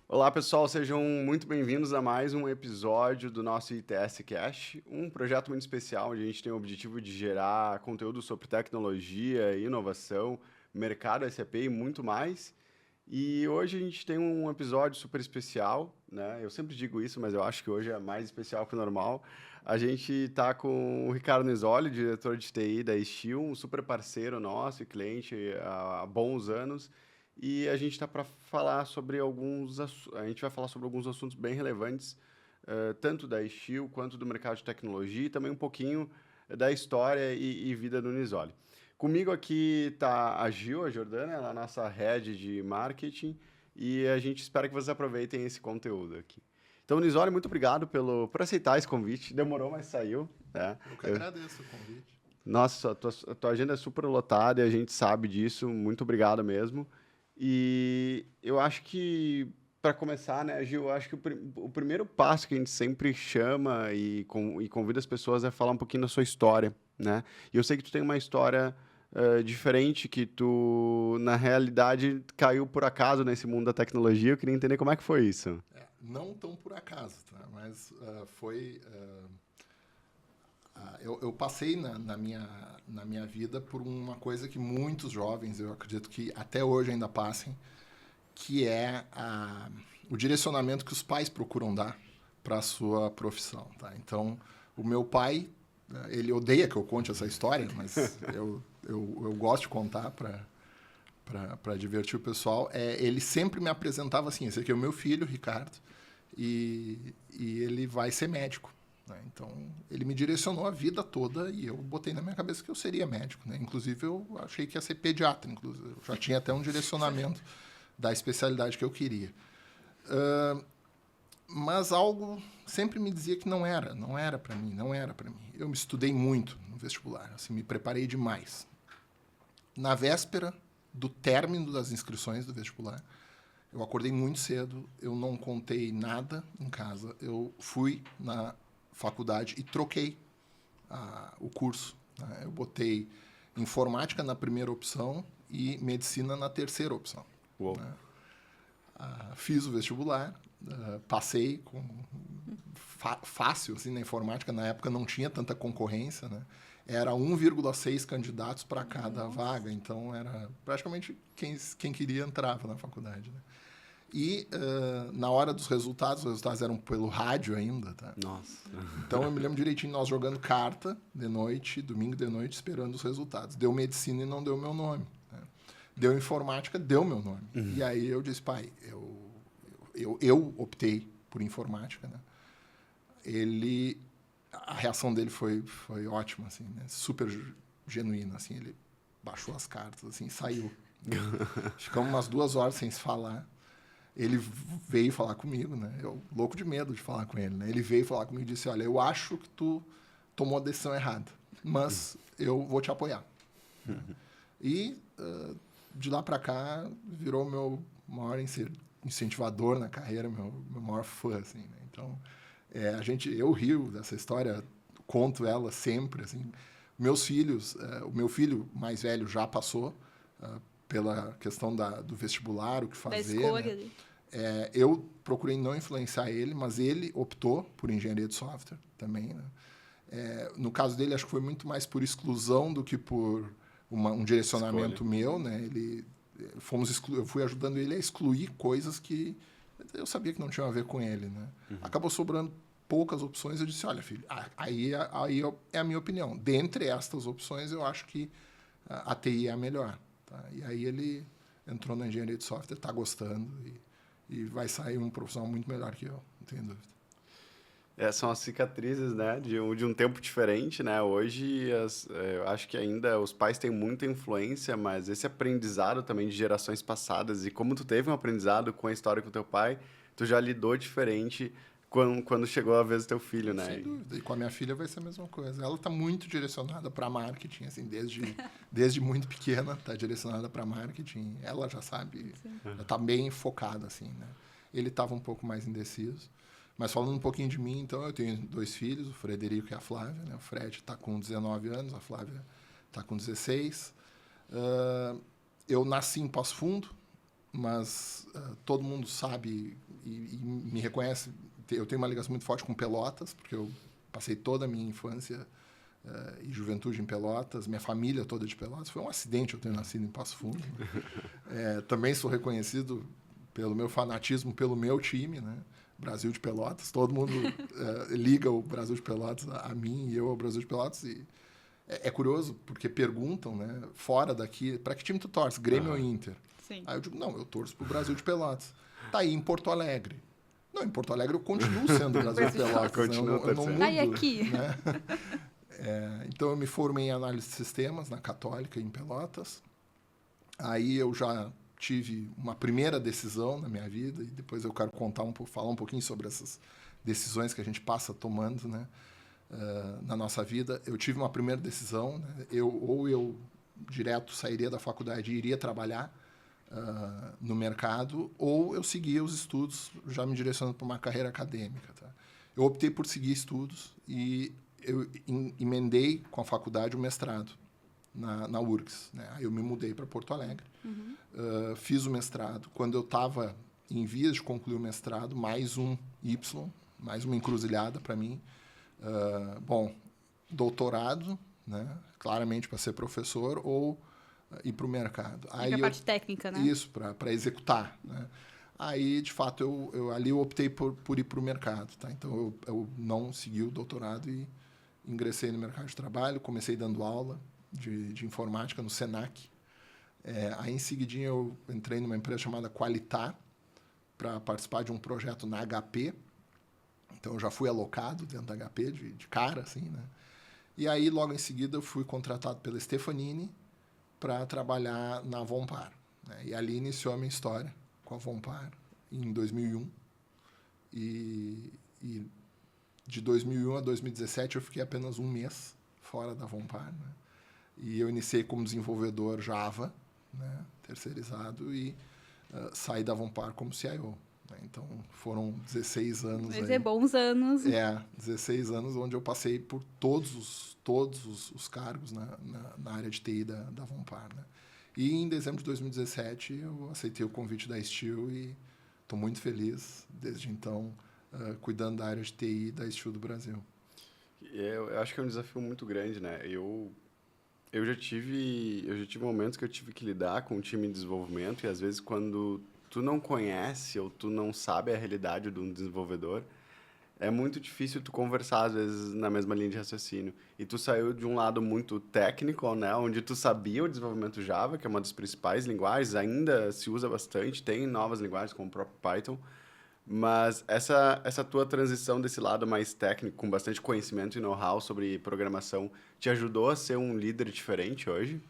Olá, pessoal, sejam muito bem-vindos a mais um episódio do nosso ITS Cash, um projeto muito especial onde a gente tem o objetivo de gerar conteúdo sobre tecnologia, inovação, mercado SAP e muito mais. E hoje a gente tem um episódio super especial, né? Eu sempre digo isso, mas eu acho que hoje é mais especial que o normal. A gente está com o Ricardo Nisoli, diretor de TI da Steel, um super parceiro nosso e cliente há bons anos. E a gente está para falar sobre a gente vai falar sobre alguns assuntos bem relevantes, tanto da Steel quanto do mercado de tecnologia e também um pouquinho da história e vida do Nisoli. Comigo aqui está a Gil, a Jordana, ela é a nossa head de marketing e a gente espera que vocês aproveitem esse conteúdo aqui. Então, Nisoli, muito obrigado por aceitar esse convite. Demorou, mas saiu, né? Eu que agradeço o convite. Nossa, a tua agenda é super lotada e a gente sabe disso. Muito obrigado mesmo. E eu acho que, para começar, né, Gil, eu acho que o primeiro passo que a gente sempre chama e convida as pessoas é falar um pouquinho da sua história, né? E eu sei que tu tem uma história diferente, que tu, na realidade, caiu por acaso nesse mundo da tecnologia. Eu queria entender como é que foi isso. Não tão por acaso, tá? Mas foi... eu passei na minha vida por uma coisa que muitos jovens, eu acredito que até hoje ainda passem, que é o direcionamento que os pais procuram dar para a sua profissão, tá? Então, o meu pai, ele odeia que eu conte essa história, mas eu gosto de contar para divertir o pessoal. Ele sempre me apresentava assim: esse aqui é o meu filho, Ricardo, e ele vai ser médico, né? Então, ele me direcionou a vida toda e eu botei na minha cabeça que eu seria médico, né? Inclusive, eu achei que ia ser pediatra. Inclusive, eu já tinha até um direcionamento da especialidade que eu queria. Mas algo sempre me dizia que não era para mim, não era para mim. Eu me estudei muito no vestibular, assim, me preparei demais. Na véspera do término das inscrições do vestibular, eu acordei muito cedo, eu não contei nada em casa, eu fui na faculdade e troquei o curso, né? Eu botei informática na primeira opção e medicina na terceira opção. Uou. Né? Fiz o vestibular, passei com fácil assim, na informática. Na época não tinha tanta concorrência, né? Era 1,6 candidatos para cada vaga, então era praticamente quem queria entrava na faculdade, né? E na hora dos resultados, os resultados eram pelo rádio ainda, tá? Nossa. Então eu me lembro direitinho, nós jogando carta de noite, domingo de noite, esperando os resultados. Deu medicina e não deu meu nome, né? Deu informática, deu meu nome. E aí eu disse: pai, eu optei por informática, né? A reação dele foi ótima, assim, né? Super genuína, assim. Ele baixou as cartas, assim, e saiu. Ficamos umas 2 horas sem se falar. Ele veio falar comigo, né? Eu louco de medo de falar com ele, né? Ele veio falar comigo e disse: olha, eu acho que tu tomou a decisão errada, mas eu vou te apoiar. E de lá para cá virou meu maior incentivador na carreira, meu maior fã, assim, né? Então, eu rio dessa história, conto ela sempre, assim. Meus filhos, o meu filho mais velho já passou pela questão do vestibular, o que Da fazer, escolha, né? né? Eu procurei não influenciar ele, mas ele optou por engenharia de software também, né? No caso dele, acho que foi muito mais por exclusão do que por um direcionamento meu, né? Eu fui ajudando ele a excluir coisas que eu sabia que não tinham a ver com ele, né? Acabou sobrando poucas opções. Eu disse: olha, filho, é a minha opinião. Dentre estas opções, eu acho que a TI é a melhor, tá? E aí ele entrou na engenharia de software, está gostando e vai sair um profissional muito melhor que eu, não tenho dúvida. São as cicatrizes, né, de um tempo diferente, né? Hoje, eu acho que ainda os pais têm muita influência, mas esse aprendizado também de gerações passadas, e como tu teve um aprendizado com a história com teu pai, tu já lidou diferente quando chegou a vez do teu filho, né? Sem dúvida. E com a minha filha vai ser a mesma coisa. Ela está muito direcionada para marketing, assim, desde muito pequena, está direcionada para marketing. Ela já sabe, já está bem focada, assim, né? Ele estava um pouco mais indeciso. Mas falando um pouquinho de mim, então, eu tenho 2 filhos, o Frederico e a Flávia, né? O Fred está com 19 anos, a Flávia está com 16. Eu nasci em Passo Fundo, mas todo mundo sabe e me reconhece. Eu tenho uma ligação muito forte com Pelotas, porque eu passei toda a minha infância e juventude em Pelotas, minha família toda de Pelotas. Foi um acidente eu ter nascido em Passo Fundo. Também sou reconhecido pelo meu fanatismo pelo meu time, né? Brasil de Pelotas. Todo mundo liga o Brasil de Pelotas a mim e eu ao Brasil de Pelotas. E é curioso, porque perguntam, né, fora daqui, para que time tu torce, Grêmio ou Inter? Sim. Aí eu digo, não, eu torço pro Brasil de Pelotas. Tá aí em Porto Alegre. Não, em Porto Alegre eu continuo sendo Brasil de Pelotas. Né? Eu não mudo. Aí aqui. Né? Então, eu me formei em análise de sistemas na Católica, em Pelotas. Aí eu já tive uma primeira decisão na minha vida, e depois eu quero falar um pouquinho sobre essas decisões que a gente passa tomando, né, na nossa vida. Eu tive uma primeira decisão, né, eu direto sairia da faculdade e iria trabalhar no mercado, ou eu seguia os estudos, já me direcionando para uma carreira acadêmica. Tá? Eu optei por seguir estudos e eu emendei com a faculdade o mestrado na URGS. Né? Aí eu me mudei para Porto Alegre, fiz o mestrado. Quando eu estava em vias de concluir o mestrado, mais um Y, mais uma encruzilhada para mim. Doutorado, né? Claramente para ser professor, ou ir para o mercado. Aí a parte técnica, né? Isso, para executar. Né? Aí, de fato, eu optei por ir para o mercado. Tá? Então, eu não segui o doutorado e ingressei no mercado de trabalho, comecei dando aula de informática no Senac. Aí, em seguidinho, eu entrei numa empresa chamada Qualitar para participar de um projeto na HP. Então, eu já fui alocado dentro da HP de cara, assim, né? E aí, logo em seguida, eu fui contratado pela Stefanini para trabalhar na Vompar. Né? E ali iniciou a minha história com a Vompar, em 2001. E de 2001 a 2017, eu fiquei apenas um mês fora da Vompar. Né? E eu iniciei como desenvolvedor Java, né? Terceirizado, e saí da Vompar como CIO. Né? Então, foram 16 anos. Vai ser bons anos. 16 anos onde eu passei por todos os cargos na área de TI da Vompar. Né? E em dezembro de 2017, eu aceitei o convite da Steel e estou muito feliz, desde então, cuidando da área de TI da Steel do Brasil. Eu acho que é um desafio muito grande, né? Eu já tive momentos que eu tive que lidar com um time de desenvolvimento e, às vezes, quando tu não conhece ou tu não sabe a realidade de um desenvolvedor, é muito difícil tu conversar, às vezes, na mesma linha de raciocínio. E tu saiu de um lado muito técnico, né? Onde tu sabia o desenvolvimento Java, que é uma das principais linguagens, ainda se usa bastante, tem novas linguagens como o próprio Python. Mas essa tua transição desse lado mais técnico, com bastante conhecimento e know-how sobre programação, te ajudou a ser um líder diferente hoje?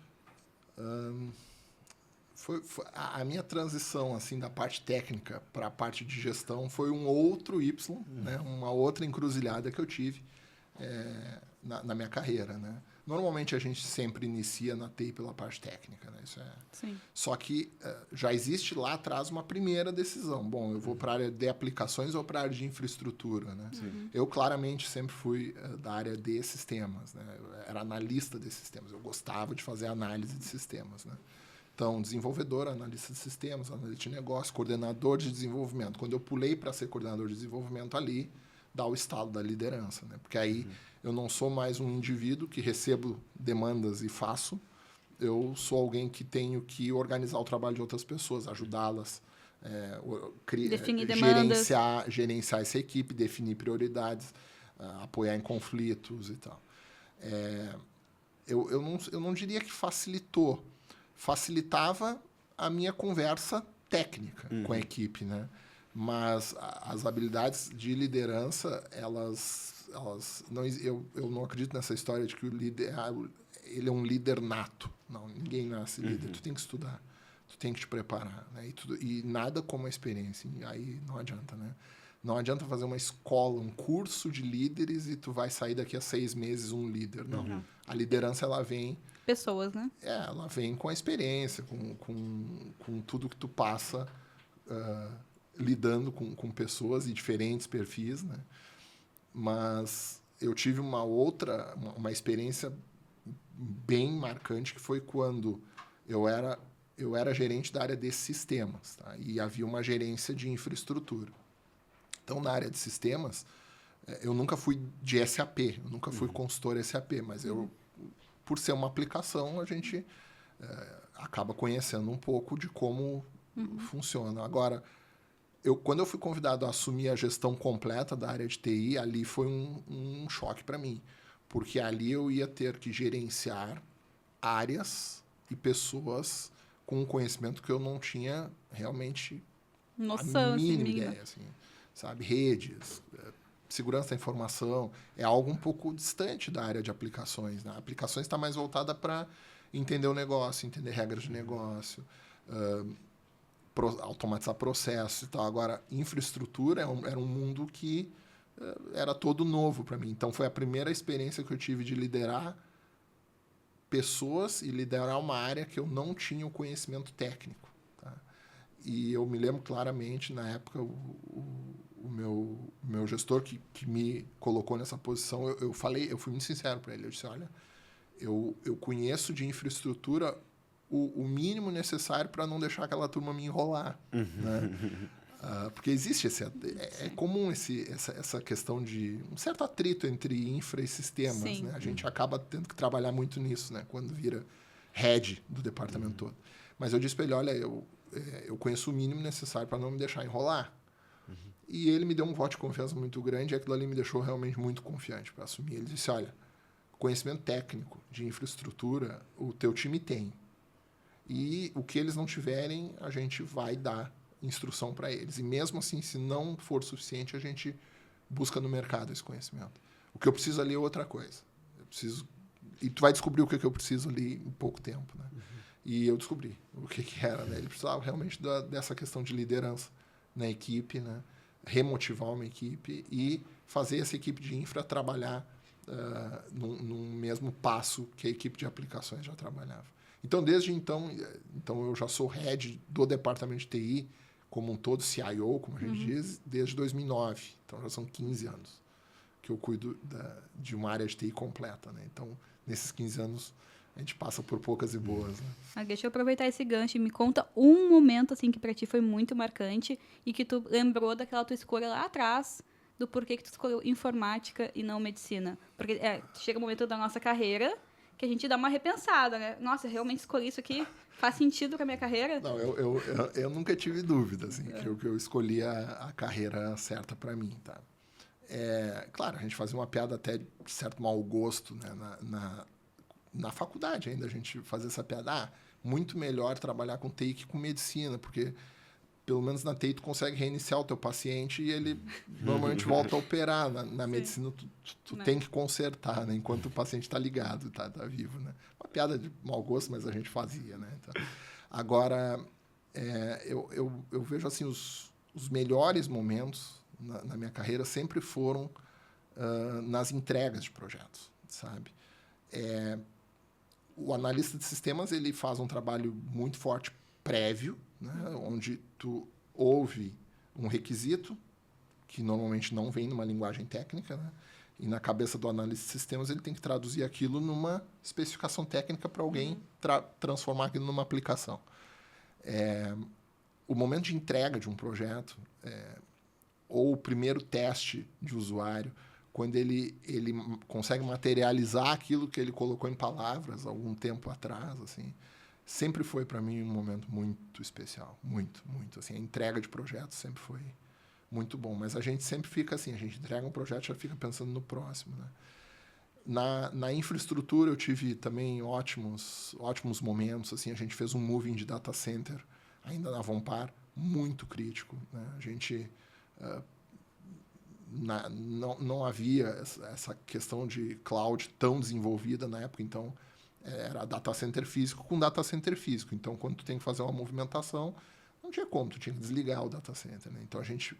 A minha transição assim da parte técnica para a parte de gestão foi um outro Y, né? Uma outra encruzilhada que eu tive na minha carreira. Né? Normalmente a gente sempre inicia na TI pela parte técnica. Né? Isso Sim. Só que já existe lá atrás uma primeira decisão. Bom, eu vou para a área de aplicações ou para a área de infraestrutura. Né? Eu claramente sempre fui da área de sistemas. Né? Eu era analista de sistemas. Eu gostava de fazer análise de sistemas. Né? Então, desenvolvedor, analista de sistemas, analista de negócio, coordenador de desenvolvimento. Quando eu pulei para ser coordenador de desenvolvimento ali, dá o estalo da liderança. Né? Porque aí eu não sou mais um indivíduo que recebo demandas e faço. Eu sou alguém que tenho que organizar o trabalho de outras pessoas, ajudá-las, gerenciar essa equipe, definir prioridades, apoiar em conflitos e tal. Eu não diria que facilitou. Facilitava a minha conversa técnica com a equipe, né? Mas as habilidades de liderança, elas não, eu não acredito nessa história de que o líder ele é um líder nato. Não, ninguém nasce líder. Tu tem que estudar, tu tem que te preparar, né? E nada como a experiência. E aí não adianta, né? Não adianta fazer uma escola, um curso de líderes e tu vai sair daqui a 6 meses um líder. Não. A liderança, ela vem... Pessoas, né? Ela vem com a experiência, com tudo que tu passa lidando com pessoas de diferentes perfis, né? Mas eu tive uma experiência bem marcante, que foi quando eu era eu era gerente da área de sistemas, tá? E havia uma gerência de infraestrutura. Então, na área de sistemas, eu nunca fui de SAP, eu nunca fui consultor SAP, mas eu, por ser uma aplicação, a gente acaba conhecendo um pouco de como funciona. Agora, quando eu fui convidado a assumir a gestão completa da área de TI, ali foi um choque para mim, porque ali eu ia ter que gerenciar áreas e pessoas com um conhecimento que eu não tinha realmente Noção, a mínima assim, ideia, assim, sabe? Redes, segurança da informação, é algo um pouco distante da área de aplicações, né? Aplicações está mais voltada para entender o negócio, entender regras de negócio, automatizar processos e tal. Agora, infraestrutura era um mundo que era todo novo para mim. Então, foi a primeira experiência que eu tive de liderar pessoas e liderar uma área que eu não tinha o conhecimento técnico. Tá? E eu me lembro claramente, na época, o meu gestor que me colocou nessa posição, eu fui muito sincero para ele. Eu disse, olha, eu conheço de infraestrutura o mínimo necessário para não deixar aquela turma me enrolar. Né? Porque existe é comum essa questão de um certo atrito entre infra e sistemas. Né? A gente acaba tendo que trabalhar muito nisso, né? Quando vira head do departamento todo. Mas eu disse para ele, olha, eu conheço o mínimo necessário para não me deixar enrolar. E ele me deu um voto de confiança muito grande e aquilo ali me deixou realmente muito confiante para assumir. Ele disse, olha, conhecimento técnico de infraestrutura o teu time tem. E o que eles não tiverem, a gente vai dar instrução para eles. E mesmo assim, se não for suficiente, a gente busca no mercado esse conhecimento. O que eu preciso ali é outra coisa. E tu vai descobrir o que eu preciso ali em pouco tempo. Né? E eu descobri o que era. Né? Ele precisava realmente dessa questão de liderança na equipe, né? Remotivar uma equipe e fazer essa equipe de infra trabalhar num mesmo passo que a equipe de aplicações já trabalhava. Então, desde então eu já sou head do departamento de TI, como um todo, CIO, como a gente diz, desde 2009. Então, já são 15 anos que eu cuido de uma área de TI completa. Né? Então, nesses 15 anos, a gente passa por poucas e boas. Né? Deixa eu aproveitar esse gancho e me conta um momento assim que para ti foi muito marcante e que tu lembrou daquela tua escolha lá atrás, do porquê que tu escolheu informática e não medicina. Porque chega um momento da nossa carreira que a gente dá uma repensada, né? Nossa, eu realmente escolhi isso aqui? Faz sentido com a minha carreira? Não, eu nunca tive dúvida, assim, que eu escolhi a carreira certa para mim, tá? Claro, a gente fazia uma piada até de certo mau gosto, né? Na faculdade ainda a gente fazia essa piada. Muito melhor trabalhar com TI que com medicina, porque pelo menos na TI tu consegue reiniciar o teu paciente e ele normalmente volta a operar. Na medicina tu tem que consertar, né? Enquanto o paciente está ligado, tá vivo, né? Uma piada de mau gosto, mas a gente fazia, né? Então, agora, eu vejo assim, os melhores momentos na minha carreira sempre foram nas entregas de projetos, sabe? O analista de sistemas, ele faz um trabalho muito forte prévio, né, onde tu ouve um requisito, que normalmente não vem numa linguagem técnica, né, e na cabeça do analista de sistemas ele tem que traduzir aquilo numa especificação técnica para alguém transformar aquilo numa aplicação. O momento de entrega de um projeto, ou o primeiro teste de usuário, quando ele consegue materializar aquilo que ele colocou em palavras algum tempo atrás, assim, sempre foi para mim um momento muito especial, muito, muito. Assim, a entrega de projetos sempre foi muito bom, mas a gente sempre fica assim, a gente entrega um projeto e já fica pensando no próximo, né? Na infraestrutura eu tive também ótimos momentos, assim, a gente fez um moving de data center, ainda na Vompar, muito crítico, né? A gente não havia essa questão de cloud tão desenvolvida na época, então era data center físico com data center físico. Então, quando tu tem que fazer uma movimentação, não tinha como, tu tinha que desligar o data center. Né? Então, a gente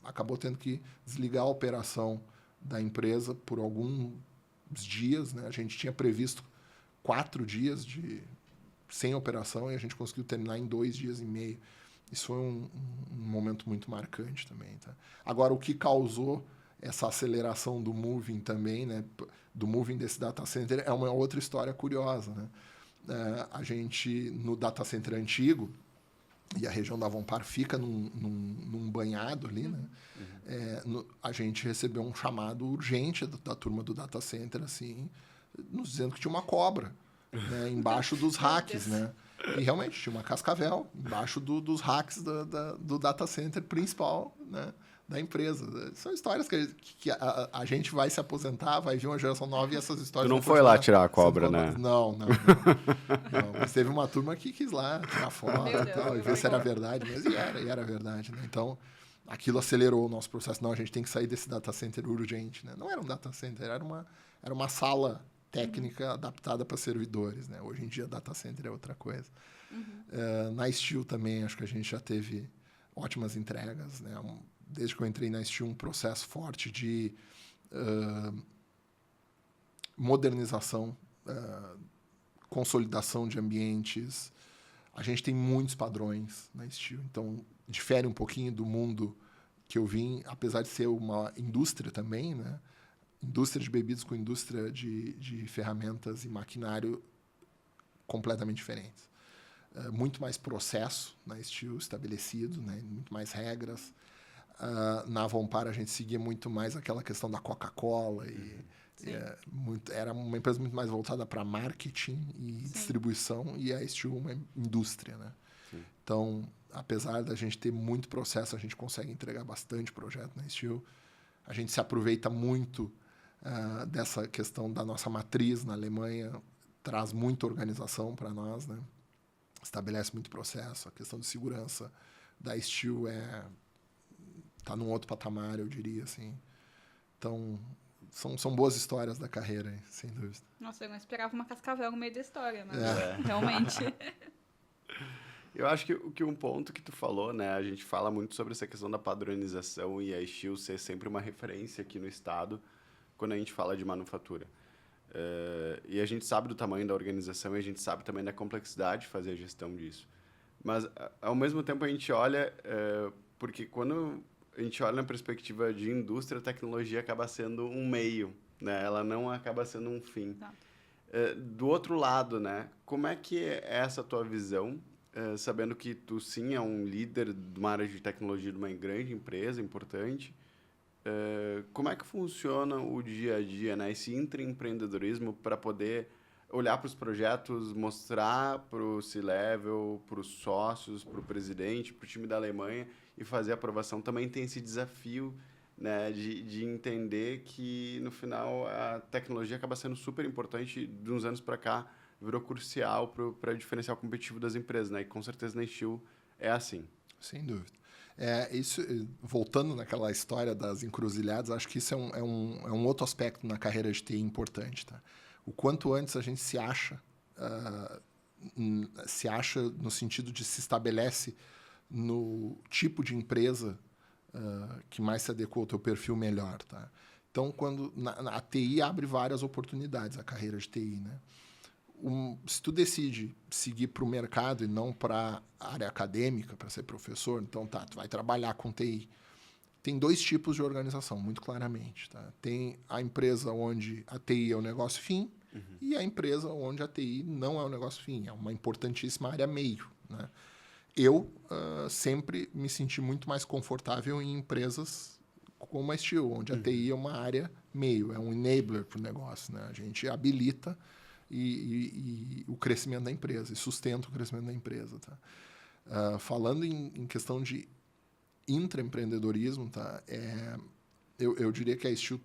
acabou tendo que desligar a operação da empresa por alguns dias. Né? A gente tinha previsto 4 dias sem operação e a gente conseguiu terminar em 2 dias e meio. Isso foi um momento muito marcante também. Tá? Agora, o que causou essa aceleração do moving também, né? Do moving desse data center, é uma outra história curiosa. Né? a gente, no data center antigo, e a região da Avompar fica num banhado ali, né? A gente recebeu um chamado urgente da turma do data center, assim, nos dizendo que tinha uma cobra, né? Embaixo dos racks, né? E realmente tinha uma cascavel embaixo dos racks do data center principal, né? Da empresa. São histórias que a gente vai se aposentar, vai vir uma geração nova e essas histórias... Tu não foi lá tirar a cobra, né? Não. Mas teve uma turma que quis lá tirar foto e tal, e ver se era verdade, mas e era verdade, né? Então, aquilo acelerou o nosso processo. Não, a gente tem que sair desse data center urgente, né? Não era um data center, era uma sala técnica adaptada para servidores, né? Hoje em dia, data center é outra coisa. Na Steel também, acho que a gente já teve ótimas entregas, né? Desde que eu entrei na Steel, um processo forte de modernização, consolidação de ambientes. A gente tem muitos padrões na Steel, então difere um pouquinho do mundo que eu vim, apesar de ser uma indústria também, né? Indústria de bebidas com indústria de ferramentas e maquinário completamente diferentes. Muito mais processo na Steel estabelecido, né? Muito mais regras. Na Avompar a gente seguia muito mais aquela questão da Coca-Cola era uma empresa muito mais voltada para marketing e distribuição, e a Steel uma indústria, né? Então, apesar da gente ter muito processo, a gente consegue entregar bastante projeto na Steel. A gente se aproveita muito dessa questão da nossa matriz na Alemanha, traz muita organização para nós, né? Estabelece muito processo. A questão de segurança da Steel tá num outro patamar, eu diria, assim. Então, são boas histórias da carreira, hein, sem dúvida. Nossa, eu não esperava uma cascavel no meio da história, mas realmente. Eu acho que um ponto que tu falou, né, a gente fala muito sobre essa questão da padronização e a Steel ser sempre uma referência aqui no estado quando a gente fala de manufatura. E a gente sabe do tamanho da organização e a gente sabe também da complexidade de fazer a gestão disso. Mas, ao mesmo tempo, a gente olha... porque quando a gente olha na perspectiva de indústria, a tecnologia acaba sendo um meio, né? Ela não acaba sendo um fim. Do outro lado, né? Como é que é essa tua visão, sabendo que tu, sim, é um líder de uma área de tecnologia de uma grande empresa importante, como é que funciona o dia a dia, né? Esse intraempreendedorismo para poder olhar para os projetos, mostrar para o C-Level, para os sócios, para o presidente, para o time da Alemanha e fazer a aprovação. Também tem esse desafio, né, de entender que, no final, a tecnologia acaba sendo super importante. De uns anos para cá, virou crucial para o diferencial competitivo das empresas, né? E com certeza na Steel é assim. Sem dúvida. Voltando naquela história das encruzilhadas, acho que isso é um outro aspecto na carreira de TI importante, tá? O quanto antes a gente se acha no sentido de se estabelece no tipo de empresa que mais se adequa ao teu perfil, melhor, tá? Então, quando a TI abre várias oportunidades, a carreira de TI, né? Se tu decide seguir para o mercado e não para a área acadêmica, para ser professor, então tu vai trabalhar com TI. Tem dois tipos de organização, muito claramente. Tá? Tem a empresa onde a TI é o negócio fim e a empresa onde a TI não é o negócio fim, é uma importantíssima área meio. Né? Eu sempre me senti muito mais confortável em empresas como a Steel, onde a TI é uma área meio, é um enabler para o negócio. Né? A gente habilita e o crescimento da empresa, e sustenta o crescimento da empresa. Tá? Falando em questão de intraempreendedorismo, tá? Eu diria que a Steel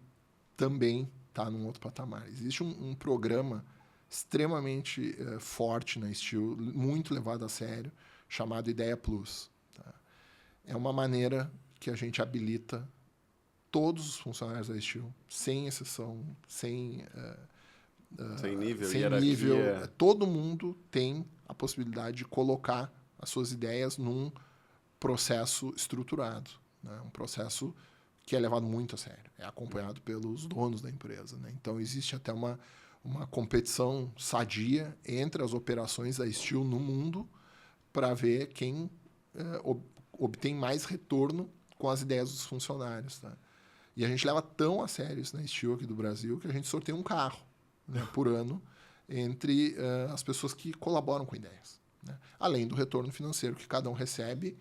também está num outro patamar. Existe um programa extremamente forte na Steel, muito levado a sério, chamado Ideia Plus. Tá? É uma maneira que a gente habilita todos os funcionários da Steel, sem exceção, sem nível, sem hierarquia. nível. Todo mundo tem a possibilidade de colocar as suas ideias num processo estruturado, né? Um processo que é levado muito a sério, é acompanhado pelos donos da empresa. Né? Então, existe até uma competição sadia entre as operações da Steel no mundo para ver quem obtém mais retorno com as ideias dos funcionários. Tá? E a gente leva tão a sério isso na Steel aqui do Brasil que a gente sorteia um carro, né, por ano, entre as pessoas que colaboram com ideias, né? Além do retorno financeiro que cada um recebe,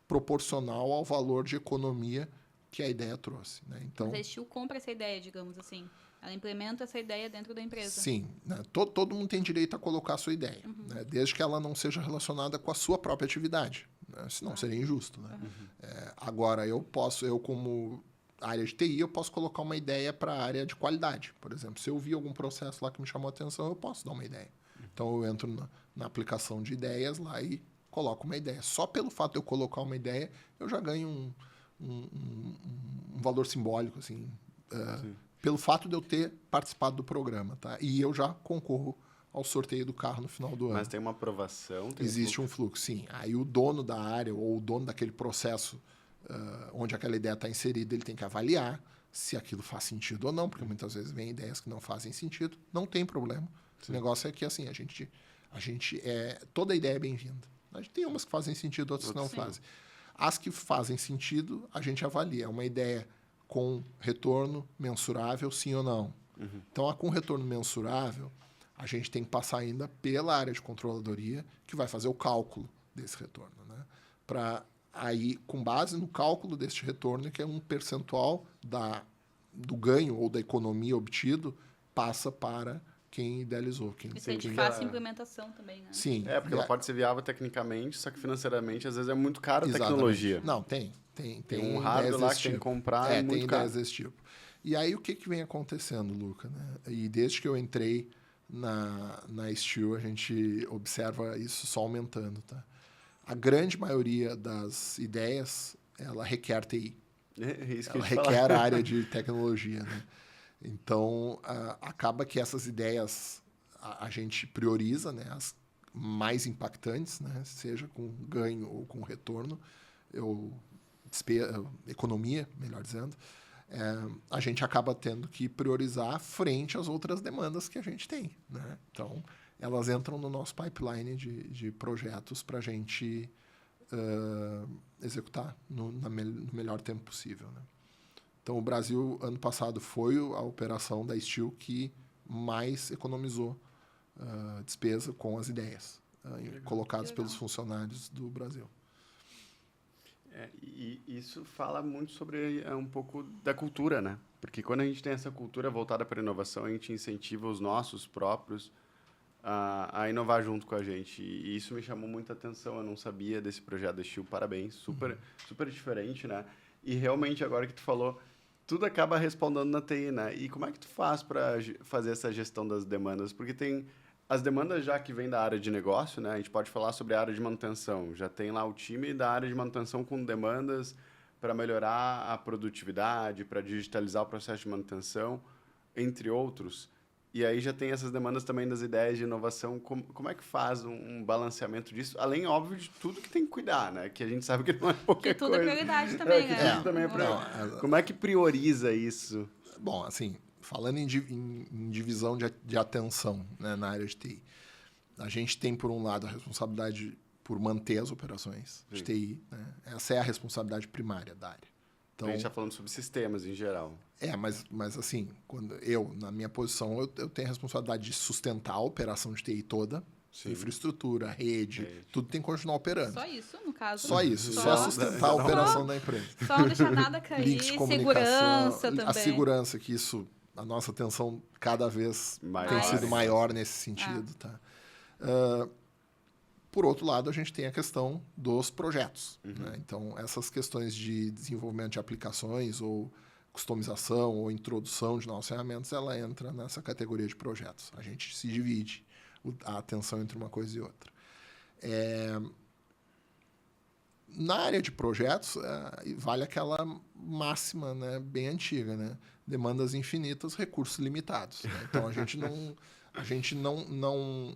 proporcional ao valor de economia que a ideia trouxe, né? Então, Mas a Steel compra essa ideia, digamos assim. Ela implementa essa ideia dentro da empresa. sim, né? Todo mundo tem direito a colocar a sua ideia, né? Desde que ela não seja relacionada com a sua própria atividade, né? Senão seria injusto, né? Agora, eu como área de TI, eu posso colocar uma ideia para a área de qualidade. Por exemplo, se eu vi algum processo lá que me chamou a atenção, eu posso dar uma ideia. Então, eu entro na aplicação de ideias lá e coloco uma ideia. Só pelo fato de eu colocar uma ideia, eu já ganho um valor simbólico, assim, pelo fato de eu ter participado do programa, tá? E eu já concorro ao sorteio do carro no final do ano. Mas tem uma aprovação? Existe um fluxo, sim. Aí o dono da área ou o dono daquele processo onde aquela ideia está inserida, ele tem que avaliar se aquilo faz sentido ou não, porque muitas vezes vem ideias que não fazem sentido. Não tem problema. Sim. O negócio é que, assim, a gente toda ideia é bem-vinda. A gente tem umas que fazem sentido, outras que não fazem. As que fazem sentido, a gente avalia. É uma ideia com retorno mensurável, sim ou não. Então, com retorno mensurável, a gente tem que passar ainda pela área de controladoria, que vai fazer o cálculo desse retorno, né? Para aí, com base no cálculo deste retorno, que é um percentual do ganho ou da economia obtido, passa para quem idealizou. Isso aí de fácil implementação também, né? Sim. Porque ela pode ser viável tecnicamente, só que financeiramente, às vezes, é muito caro a Exatamente. tecnologia. Não, tem um hardware lá que tem que comprar, é muito tem caro. ideias desse tipo. E aí, o que vem acontecendo, Luca? Né? E desde que eu entrei na Steel, a gente observa isso só aumentando, tá? A grande maioria das ideias, ela requer TI. Ela requer a área de tecnologia, né? Então, acaba que essas ideias a gente prioriza, né? As mais impactantes, né? Seja com ganho ou com retorno, economia, melhor dizendo, a gente acaba tendo que priorizar frente às outras demandas que a gente tem, né? Então, elas entram no nosso pipeline de projetos para a gente executar no melhor tempo possível, né? Então, o Brasil, ano passado, foi a operação da Steel que mais economizou despesa com as ideias colocadas pelos funcionários do Brasil. E isso fala muito sobre um pouco da cultura, né? Porque quando a gente tem essa cultura voltada para a inovação, a gente incentiva os nossos próprios a inovar junto com a gente. E isso me chamou muita atenção. Eu não sabia desse projeto da Steel. Parabéns. Super diferente, né? E realmente, agora que tu falou, tudo acaba respondendo na TI, né? E como é que tu faz para fazer essa gestão das demandas? Porque tem as demandas já que vêm da área de negócio, né? A gente pode falar sobre a área de manutenção. Já tem lá o time da área de manutenção com demandas para melhorar a produtividade, para digitalizar o processo de manutenção, entre outros. E aí já tem essas demandas também das ideias de inovação. Como é que faz um balanceamento disso? Além, óbvio, de tudo que tem que cuidar, né? Que a gente sabe que não é pouca coisa. Que tudo é prioridade também, né? Como é que prioriza isso? Bom, assim, falando em divisão de atenção, né, na área de TI, a gente tem, por um lado, a responsabilidade por manter as operações de TI, né? Essa é a responsabilidade primária da área. Então, a gente está falando sobre sistemas em geral. Mas assim, na minha posição, eu tenho a responsabilidade de sustentar a operação de TI toda, infraestrutura, rede, tudo tem que continuar operando. Só isso, no caso? Só isso, só sustentar a operação da empresa. Só não deixar nada cair, segurança também. A segurança, que isso, a nossa atenção cada vez tem sido maior nesse sentido, tá? Por outro lado, a gente tem a questão dos projetos, né? Então, essas questões de desenvolvimento de aplicações ou customização ou introdução de novas ferramentas, ela entra nessa categoria de projetos. A gente se divide a atenção entre uma coisa e outra. Na área de projetos, vale aquela máxima, né, bem antiga, né? Demandas infinitas, recursos limitados, né? Então, a gente não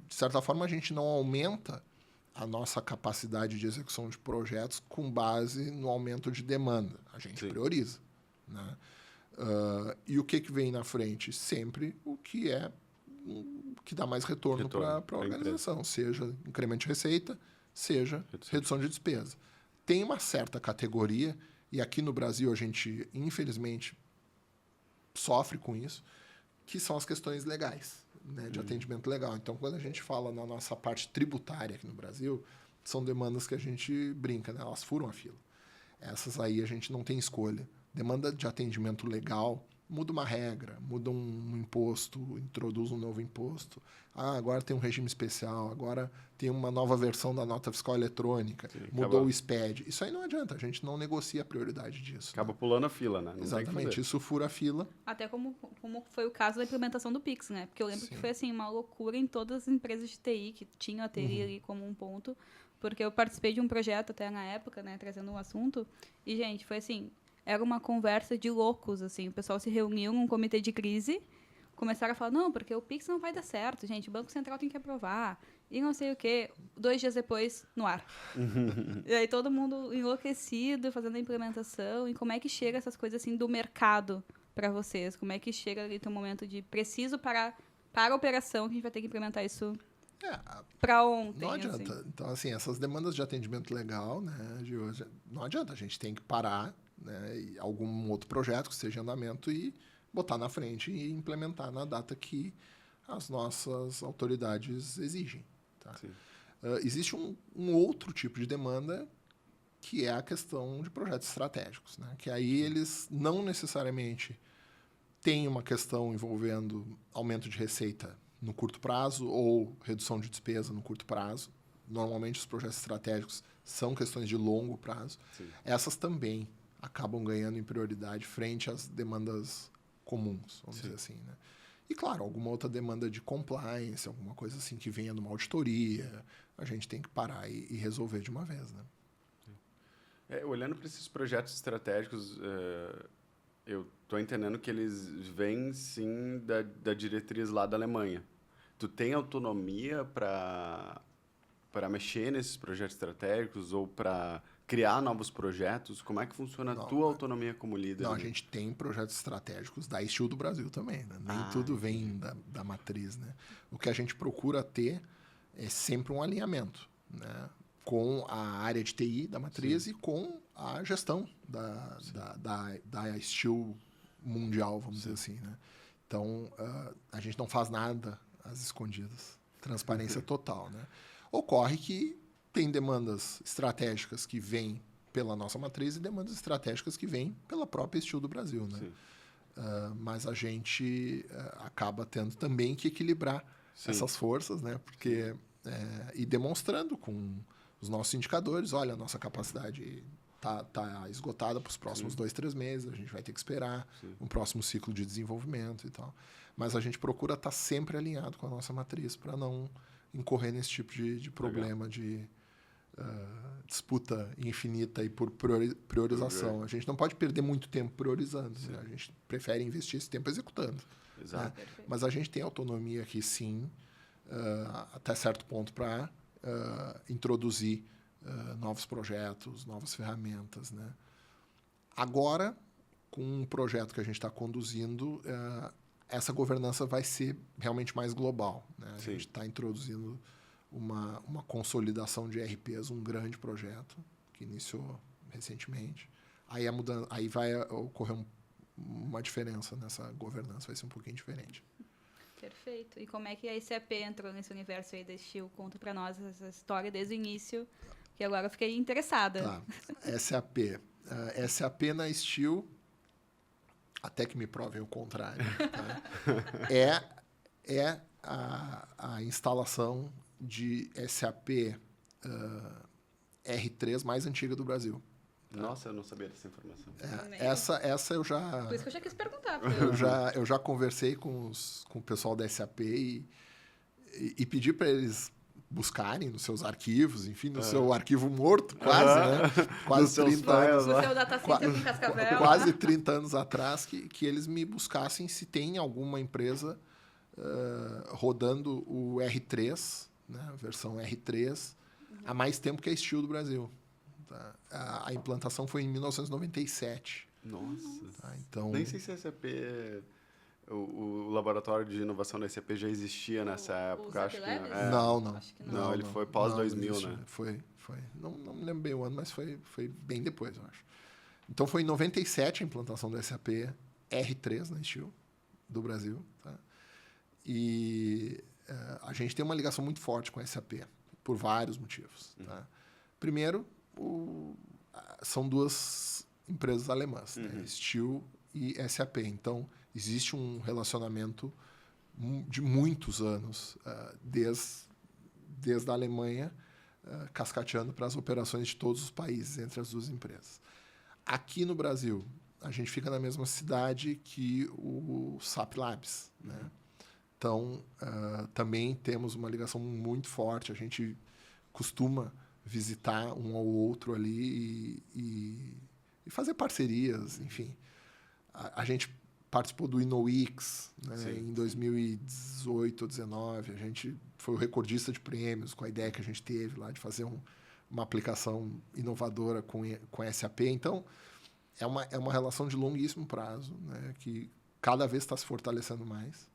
de certa forma, a gente não aumenta a nossa capacidade de execução de projetos com base no aumento de demanda. A gente prioriza, né? E o que vem na frente? Sempre o que dá mais retorno para a organização, seja incremento de receita, seja redução de despesa. Tem uma certa categoria, e aqui no Brasil a gente, infelizmente, sofre com isso, que são as questões legais. né, de atendimento legal. Então, quando a gente fala na nossa parte tributária aqui no Brasil, são demandas que a gente brinca, né? Elas furam a fila. Essas aí a gente não tem escolha. Demanda de atendimento legal, muda uma regra, muda um imposto, introduz um novo imposto. Agora tem um regime especial, agora tem uma nova versão da nota fiscal eletrônica, Sim, mudou o SPED. Isso aí não adianta, a gente não negocia a prioridade disso. Acaba né? pulando a fila, né? Não Exatamente, isso fura a fila. Até como foi o caso da implementação do Pix, né? Porque eu lembro Sim. que foi assim, uma loucura em todas as empresas de TI que tinham a TI ali como um ponto. Porque eu participei de um projeto até na época, né? Trazendo um assunto. E, gente, foi assim, era uma conversa de loucos, assim. O pessoal se reuniu num comitê de crise, começaram a falar, não, porque o Pix não vai dar certo, gente. O Banco Central tem que aprovar. E não sei o quê. 2 dias depois, no ar. E aí todo mundo enlouquecido, fazendo a implementação. E como é que chega essas coisas assim do mercado para vocês? Como é que chega ali tem um momento de preciso para a operação que a gente vai ter que implementar isso para ontem? Não adianta. Assim. Então, assim, essas demandas de atendimento legal, né, de hoje, não adianta. A gente tem que parar, né, e algum outro projeto que esteja em andamento e botar na frente e implementar na data que as nossas autoridades exigem. Tá? Existe um outro tipo de demanda que é a questão de projetos estratégicos, né? Que aí eles não necessariamente têm uma questão envolvendo aumento de receita no curto prazo ou redução de despesa no curto prazo. Normalmente os projetos estratégicos são questões de longo prazo. Sim. Essas também acabam ganhando em prioridade frente às demandas comuns, vamos dizer assim, né? E, claro, alguma outra demanda de compliance, alguma coisa assim que venha numa auditoria, a gente tem que parar e resolver de uma vez, né? Olhando para esses projetos estratégicos, eu estou entendendo que eles vêm, sim, da diretriz lá da Alemanha. Tu tem autonomia para mexer nesses projetos estratégicos ou para criar novos projetos? Como é que funciona a tua autonomia como líder? Não, a gente tem projetos estratégicos da Steel do Brasil também, né? Nem tudo vem da matriz, né? O que a gente procura ter é sempre um alinhamento, né? Com a área de TI da matriz e com a gestão da Steel mundial, vamos dizer assim, né? Então, a gente não faz nada às escondidas. Transparência total, né? Ocorre que tem demandas estratégicas que vêm pela nossa matriz e demandas estratégicas que vêm pela própria Steel do Brasil, né? Mas a gente acaba tendo também que equilibrar essas forças, né? Porque, e demonstrando com os nossos indicadores, olha, a nossa capacidade tá esgotada para os próximos 2, 3 meses, a gente vai ter que esperar um próximo ciclo de desenvolvimento e tal. Mas a gente procura estar sempre alinhado com a nossa matriz para não incorrer nesse tipo de problema de disputa infinita e por priorização. A gente não pode perder muito tempo priorizando, né? A gente prefere investir esse tempo executando. Exato. Né? Mas a gente tem autonomia aqui, sim, até certo ponto para introduzir novos projetos, novas ferramentas, né? Agora, com um projeto que a gente está conduzindo, essa governança vai ser realmente mais global, né? A gente está introduzindo uma consolidação de ERPs, um grande projeto que iniciou recentemente. Aí vai ocorrer uma diferença nessa governança, vai ser um pouquinho diferente. Perfeito. E como é que a SAP entrou nesse universo aí da Steel? Conta para nós essa história desde o início, que agora eu fiquei interessada. Tá. SAP. SAP na Steel, até que me provem o contrário, tá? é a instalação de SAP R3 mais antiga do Brasil. Nossa, eu não sabia dessa informação. Essa eu já... Por isso que eu já quis perguntar. Eu já conversei com o pessoal da SAP e pedi para eles buscarem nos seus arquivos, enfim, no seu arquivo morto, quase, né? Quase 30 anos. No seu data center com Cascavel. Quase 30 anos atrás, que eles me buscassem se tem alguma empresa rodando o R3, né? A versão R3, há mais tempo que a Steel do Brasil. Tá? A implantação foi em 1997. Nossa. Tá? Então, nem sei se a SAP... O laboratório de inovação da SAP já existia nessa época, acho que não. Não, ele foi pós 2000, né? Foi. Não me lembro bem o ano, mas foi bem depois, eu acho. Então foi em 97 a implantação do SAP R3 na Steel do Brasil, tá? E a gente tem uma ligação muito forte com a SAP, por vários motivos. Tá? Primeiro, são duas empresas alemãs, né? STIHL e SAP. Então, existe um relacionamento de muitos anos, desde a Alemanha, cascateando para as operações de todos os países entre as duas empresas. Aqui no Brasil, a gente fica na mesma cidade que o SAP Labs, né? Então, também temos uma ligação muito forte. A gente costuma visitar um ao outro ali e fazer parcerias, enfim. A gente participou do InnoWix, né, em 2018 ou 2019. A gente foi o recordista de prêmios com a ideia que a gente teve lá de fazer uma aplicação inovadora com a SAP. Então, é uma relação de longuíssimo prazo, né, que cada vez está se fortalecendo mais.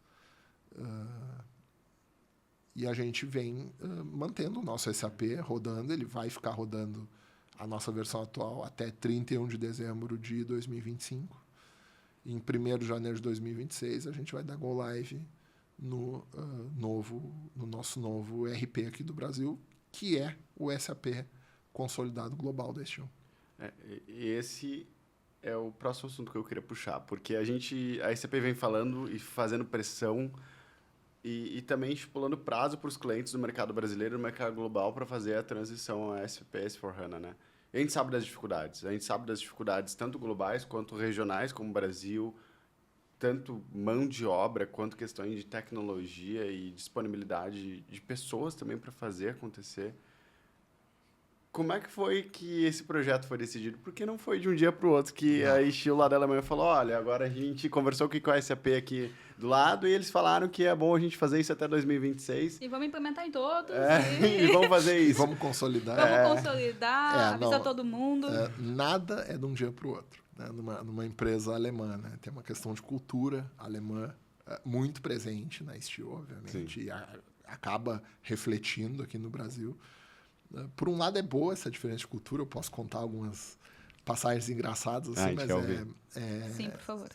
E a gente vem mantendo o nosso SAP rodando. Ele vai ficar rodando a nossa versão atual até 31 de dezembro de 2025. Em 1º de janeiro de 2026, a gente vai dar go live no nosso novo ERP aqui do Brasil, que é o SAP consolidado global da STIHL. Esse é o próximo assunto que eu queria puxar, porque a SAP vem falando e fazendo pressão e também estipulando prazo para os clientes do mercado brasileiro e do mercado global para fazer a transição a SAP S/4HANA, né? A gente sabe das dificuldades tanto globais quanto regionais, como o Brasil, tanto mão de obra quanto questões de tecnologia e disponibilidade de pessoas também para fazer acontecer. Como é que foi que esse projeto foi decidido? Porque não foi de um dia para o outro que a STIHL lá da Alemanha falou, olha, agora a gente conversou com a SAP aqui do lado e eles falaram que é bom a gente fazer isso até 2026. E vamos implementar em todos. E vamos fazer isso. E vamos consolidar. Vamos consolidar, avisar todo mundo. Nada é de um dia para o outro, né? Numa empresa alemã, né? Tem uma questão de cultura alemã muito presente na STIHL, obviamente, e acaba refletindo aqui no Brasil. Por um lado é boa essa diferença de cultura, eu posso contar algumas passagens engraçadas, assim, mas Sim, por favor.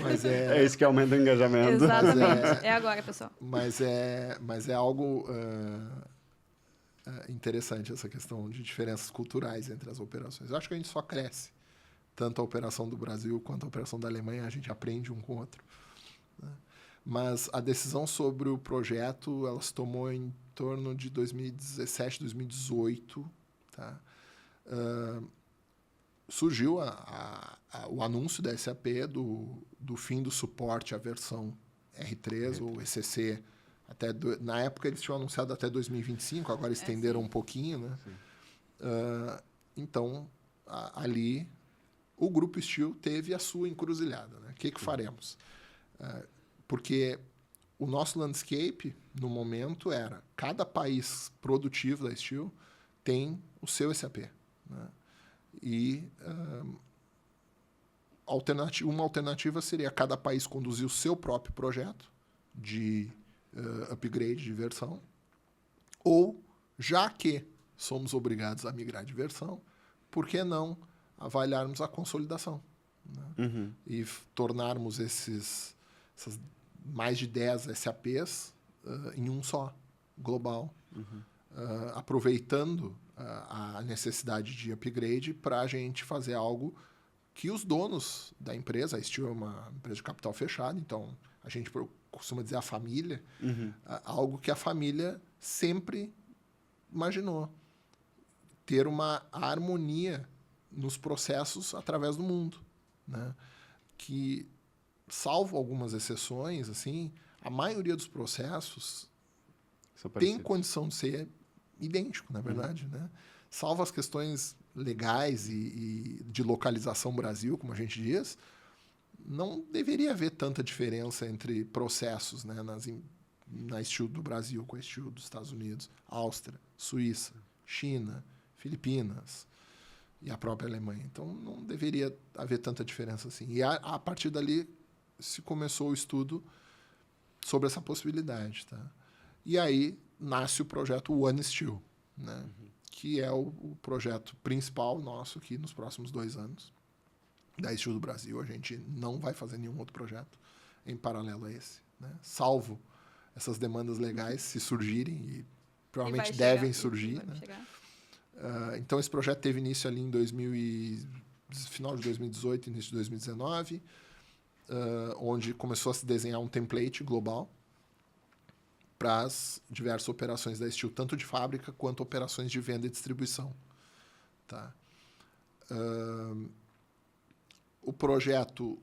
Mas é isso que aumenta o engajamento. Exatamente, é agora, pessoal. Mas é algo interessante, essa questão de diferenças culturais entre as operações. Eu acho que a gente só cresce. Tanto a operação do Brasil quanto a operação da Alemanha, a gente aprende um com o outro, né? Mas a decisão sobre o projeto, ela se tomou em torno de 2017, 2018. Tá? Surgiu o anúncio da SAP do fim do suporte à versão R3 ou ECC. Na época, eles tinham anunciado até 2025, agora estenderam um pouquinho. Né? Então, ali, o Grupo STIHL teve a sua encruzilhada. Né? O que faremos? Porque o nosso landscape, no momento, era cada país produtivo da STIHL tem o seu SAP. Né? E uma alternativa seria cada país conduzir o seu próprio projeto de upgrade de versão, ou, já que somos obrigados a migrar de versão, por que não avaliarmos a consolidação? Né? E tornarmos essas mais de 10 SAPs em um só, global, aproveitando a necessidade de upgrade para a gente fazer algo que os donos da empresa, a STIHL é uma empresa de capital fechado, então a gente costuma dizer a família, algo que a família sempre imaginou, ter uma harmonia nos processos através do mundo, né? Que, salvo algumas exceções, assim, a maioria dos processos tem condição de ser idêntico, na verdade, né? Salvo as questões legais e de localização Brasil, como a gente diz, não deveria haver tanta diferença entre processos, né, na STIHL do Brasil com a STIHL dos Estados Unidos, Áustria, Suíça, China, Filipinas e a própria Alemanha. Então, não deveria haver tanta diferença assim. E a partir dali se começou o estudo sobre essa possibilidade. Tá? E aí nasce o projeto One STIHL, né? Que é o projeto principal nosso aqui nos próximos 2 anos. Da STIHL do Brasil, a gente não vai fazer nenhum outro projeto em paralelo a esse. né? Salvo essas demandas legais, se surgirem, e provavelmente E vai devem chegar, surgir. vai Né? chegar. Então, esse projeto teve início ali em final de 2018, início de 2019, onde começou a se desenhar um template global para as diversas operações da Steel, tanto de fábrica quanto operações de venda e distribuição. Tá? O projeto,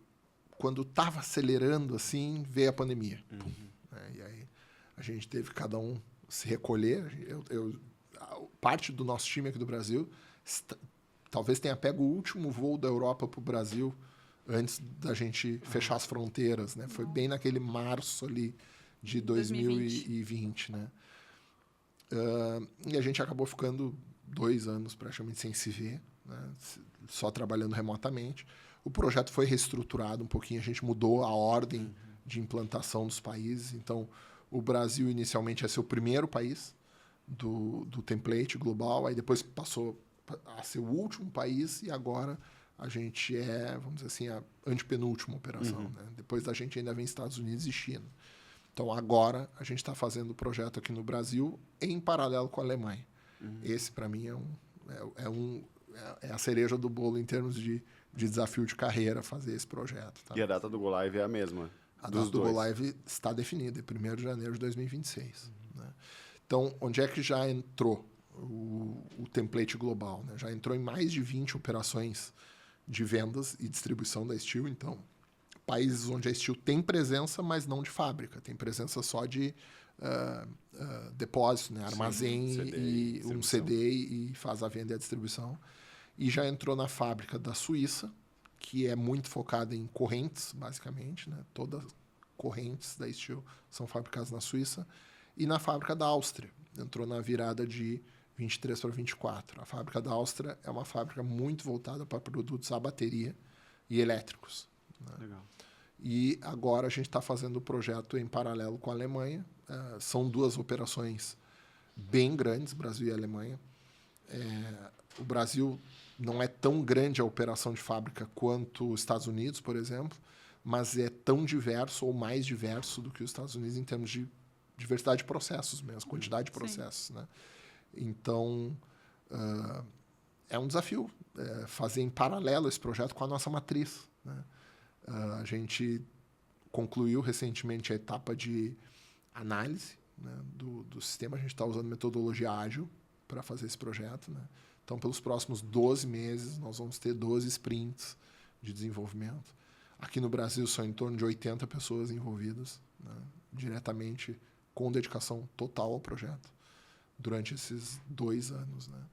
quando estava acelerando, assim, veio a pandemia. Pum, né? E aí a gente teve cada um se recolher. Parte do nosso time aqui do Brasil talvez tenha pego o último voo da Europa para o Brasil antes da gente fechar as fronteiras. Né? Foi bem naquele março ali de 2020. Né? E a gente acabou ficando 2 anos praticamente sem se ver, né? Só trabalhando remotamente. O projeto foi reestruturado um pouquinho, a gente mudou a ordem de implantação dos países. Então, o Brasil inicialmente ia ser o primeiro país do template global, aí depois passou a ser o último país e agora a gente é, vamos dizer assim, a antepenúltima operação. Né? Depois da gente ainda vem Estados Unidos e China. Então, agora a gente está fazendo o projeto aqui no Brasil em paralelo com a Alemanha. Esse, para mim, é a cereja do bolo em termos de desafio de carreira fazer esse projeto. Tá? E a data do Go Live é a mesma? A data do Go Live está definida, é 1º de janeiro de 2026. Né? Então, onde é que já entrou o template global? Né? Já entrou em mais de 20 operações de vendas e distribuição da Steel. Então, países onde a Steel tem presença, mas não de fábrica. Tem presença só de depósito, né? Armazém e um CD e faz a venda e a distribuição. E já entrou na fábrica da Suíça, que é muito focada em correntes, basicamente. Né? Todas as correntes da Steel são fabricadas na Suíça. E na fábrica da Áustria. Entrou na virada de 23 para 24. A fábrica da Áustria é uma fábrica muito voltada para produtos à bateria e elétricos. Né? Legal. E agora a gente está fazendo o projeto em paralelo com a Alemanha. São 2 operações bem grandes, Brasil e Alemanha. O Brasil não é tão grande a operação de fábrica quanto os Estados Unidos, por exemplo, mas é tão diverso ou mais diverso do que os Estados Unidos em termos de diversidade de processos mesmo, quantidade de processos. Né? Então, é um desafio fazer em paralelo esse projeto com a nossa matriz. Né? A gente concluiu recentemente a etapa de análise, né, do sistema. A gente está usando metodologia ágil para fazer esse projeto. Né? Então, pelos próximos 12 meses, nós vamos ter 12 sprints de desenvolvimento. Aqui no Brasil, são em torno de 80 pessoas envolvidas, né, diretamente, com dedicação total ao projeto, durante esses 2 anos. Né?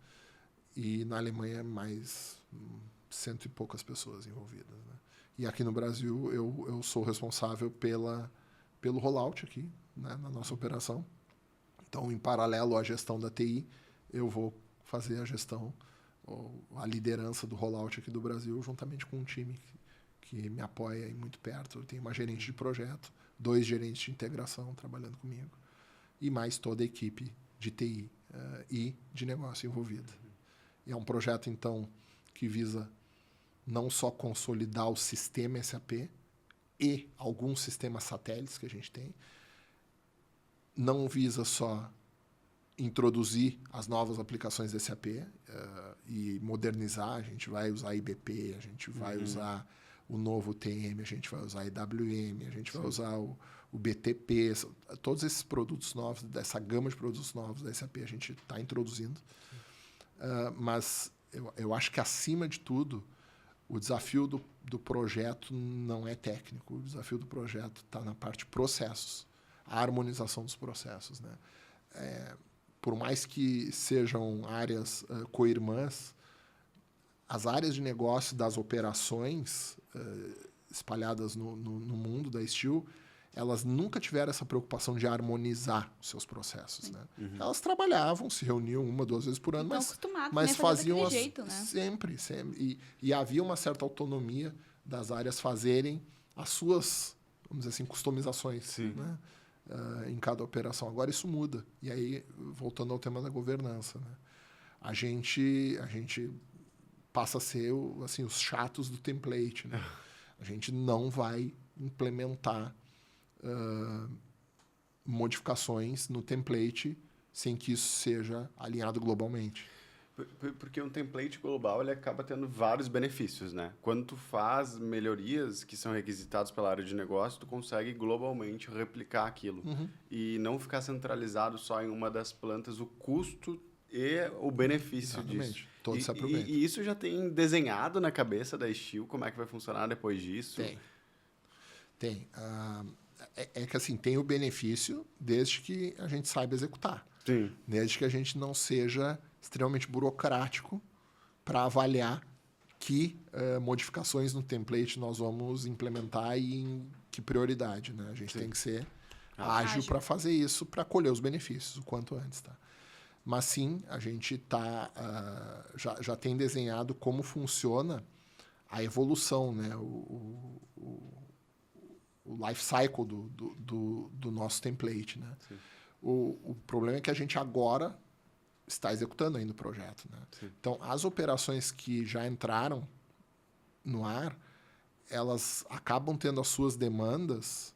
E na Alemanha, mais 100 e poucas pessoas envolvidas. Né? E aqui no Brasil, eu sou responsável pelo rollout aqui, né, na nossa operação. Então, em paralelo à gestão da TI, eu vou fazer a gestão, a liderança do rollout aqui do Brasil, juntamente com um time que me apoia aí muito perto. Eu tenho uma gerente de projeto, 2 gerentes de integração trabalhando comigo, e mais toda a equipe de TI e de negócio envolvida. E é um projeto, então, que visa não só consolidar o sistema SAP e alguns sistemas satélites que a gente tem, não visa só introduzir as novas aplicações da SAP e modernizar. A gente vai usar IBP, a gente vai usar o novo TM, a gente vai usar IWM, a gente vai usar o BTP, todos esses produtos novos, dessa gama de produtos novos da SAP a gente está introduzindo. Mas eu acho que, acima de tudo, o desafio do projeto não é técnico. O desafio do projeto está na parte de processos, a harmonização dos processos. Né? Por mais que sejam áreas co-irmãs, as áreas de negócio das operações espalhadas no mundo da Steel, elas nunca tiveram essa preocupação de harmonizar os seus processos. Né? Elas trabalhavam, se reuniam 1, 2 vezes por ano, mas faziam jeito, né? sempre. E havia uma certa autonomia das áreas fazerem as suas, vamos dizer assim, customizações, né? Em cada operação. Agora isso muda. E aí, voltando ao tema da governança, né? A gente passa a ser assim, os chatos do template. Né? A gente não vai implementar modificações no template sem que isso seja alinhado globalmente. Porque um template global ele acaba tendo vários benefícios, né? Quando tu faz melhorias que são requisitadas pela área de negócio, tu consegue globalmente replicar aquilo. E não ficar centralizado só em uma das plantas, o custo e o benefício disso. Todos se aproveitam. E isso já tem desenhado na cabeça da Steel, como é que vai funcionar depois disso? Tem. É que assim, tem o benefício desde que a gente saiba executar. Sim. Desde que a gente não seja extremamente burocrático para avaliar que modificações no template nós vamos implementar e em que prioridade, né? A gente tem que ser ágil para fazer isso, para colher os benefícios o quanto antes, tá? Mas sim, a gente já tem desenhado como funciona a evolução, né? O life cycle do nosso template, né? O problema é que a gente agora está executando ainda o projeto, né? Então, as operações que já entraram no ar, elas acabam tendo as suas demandas,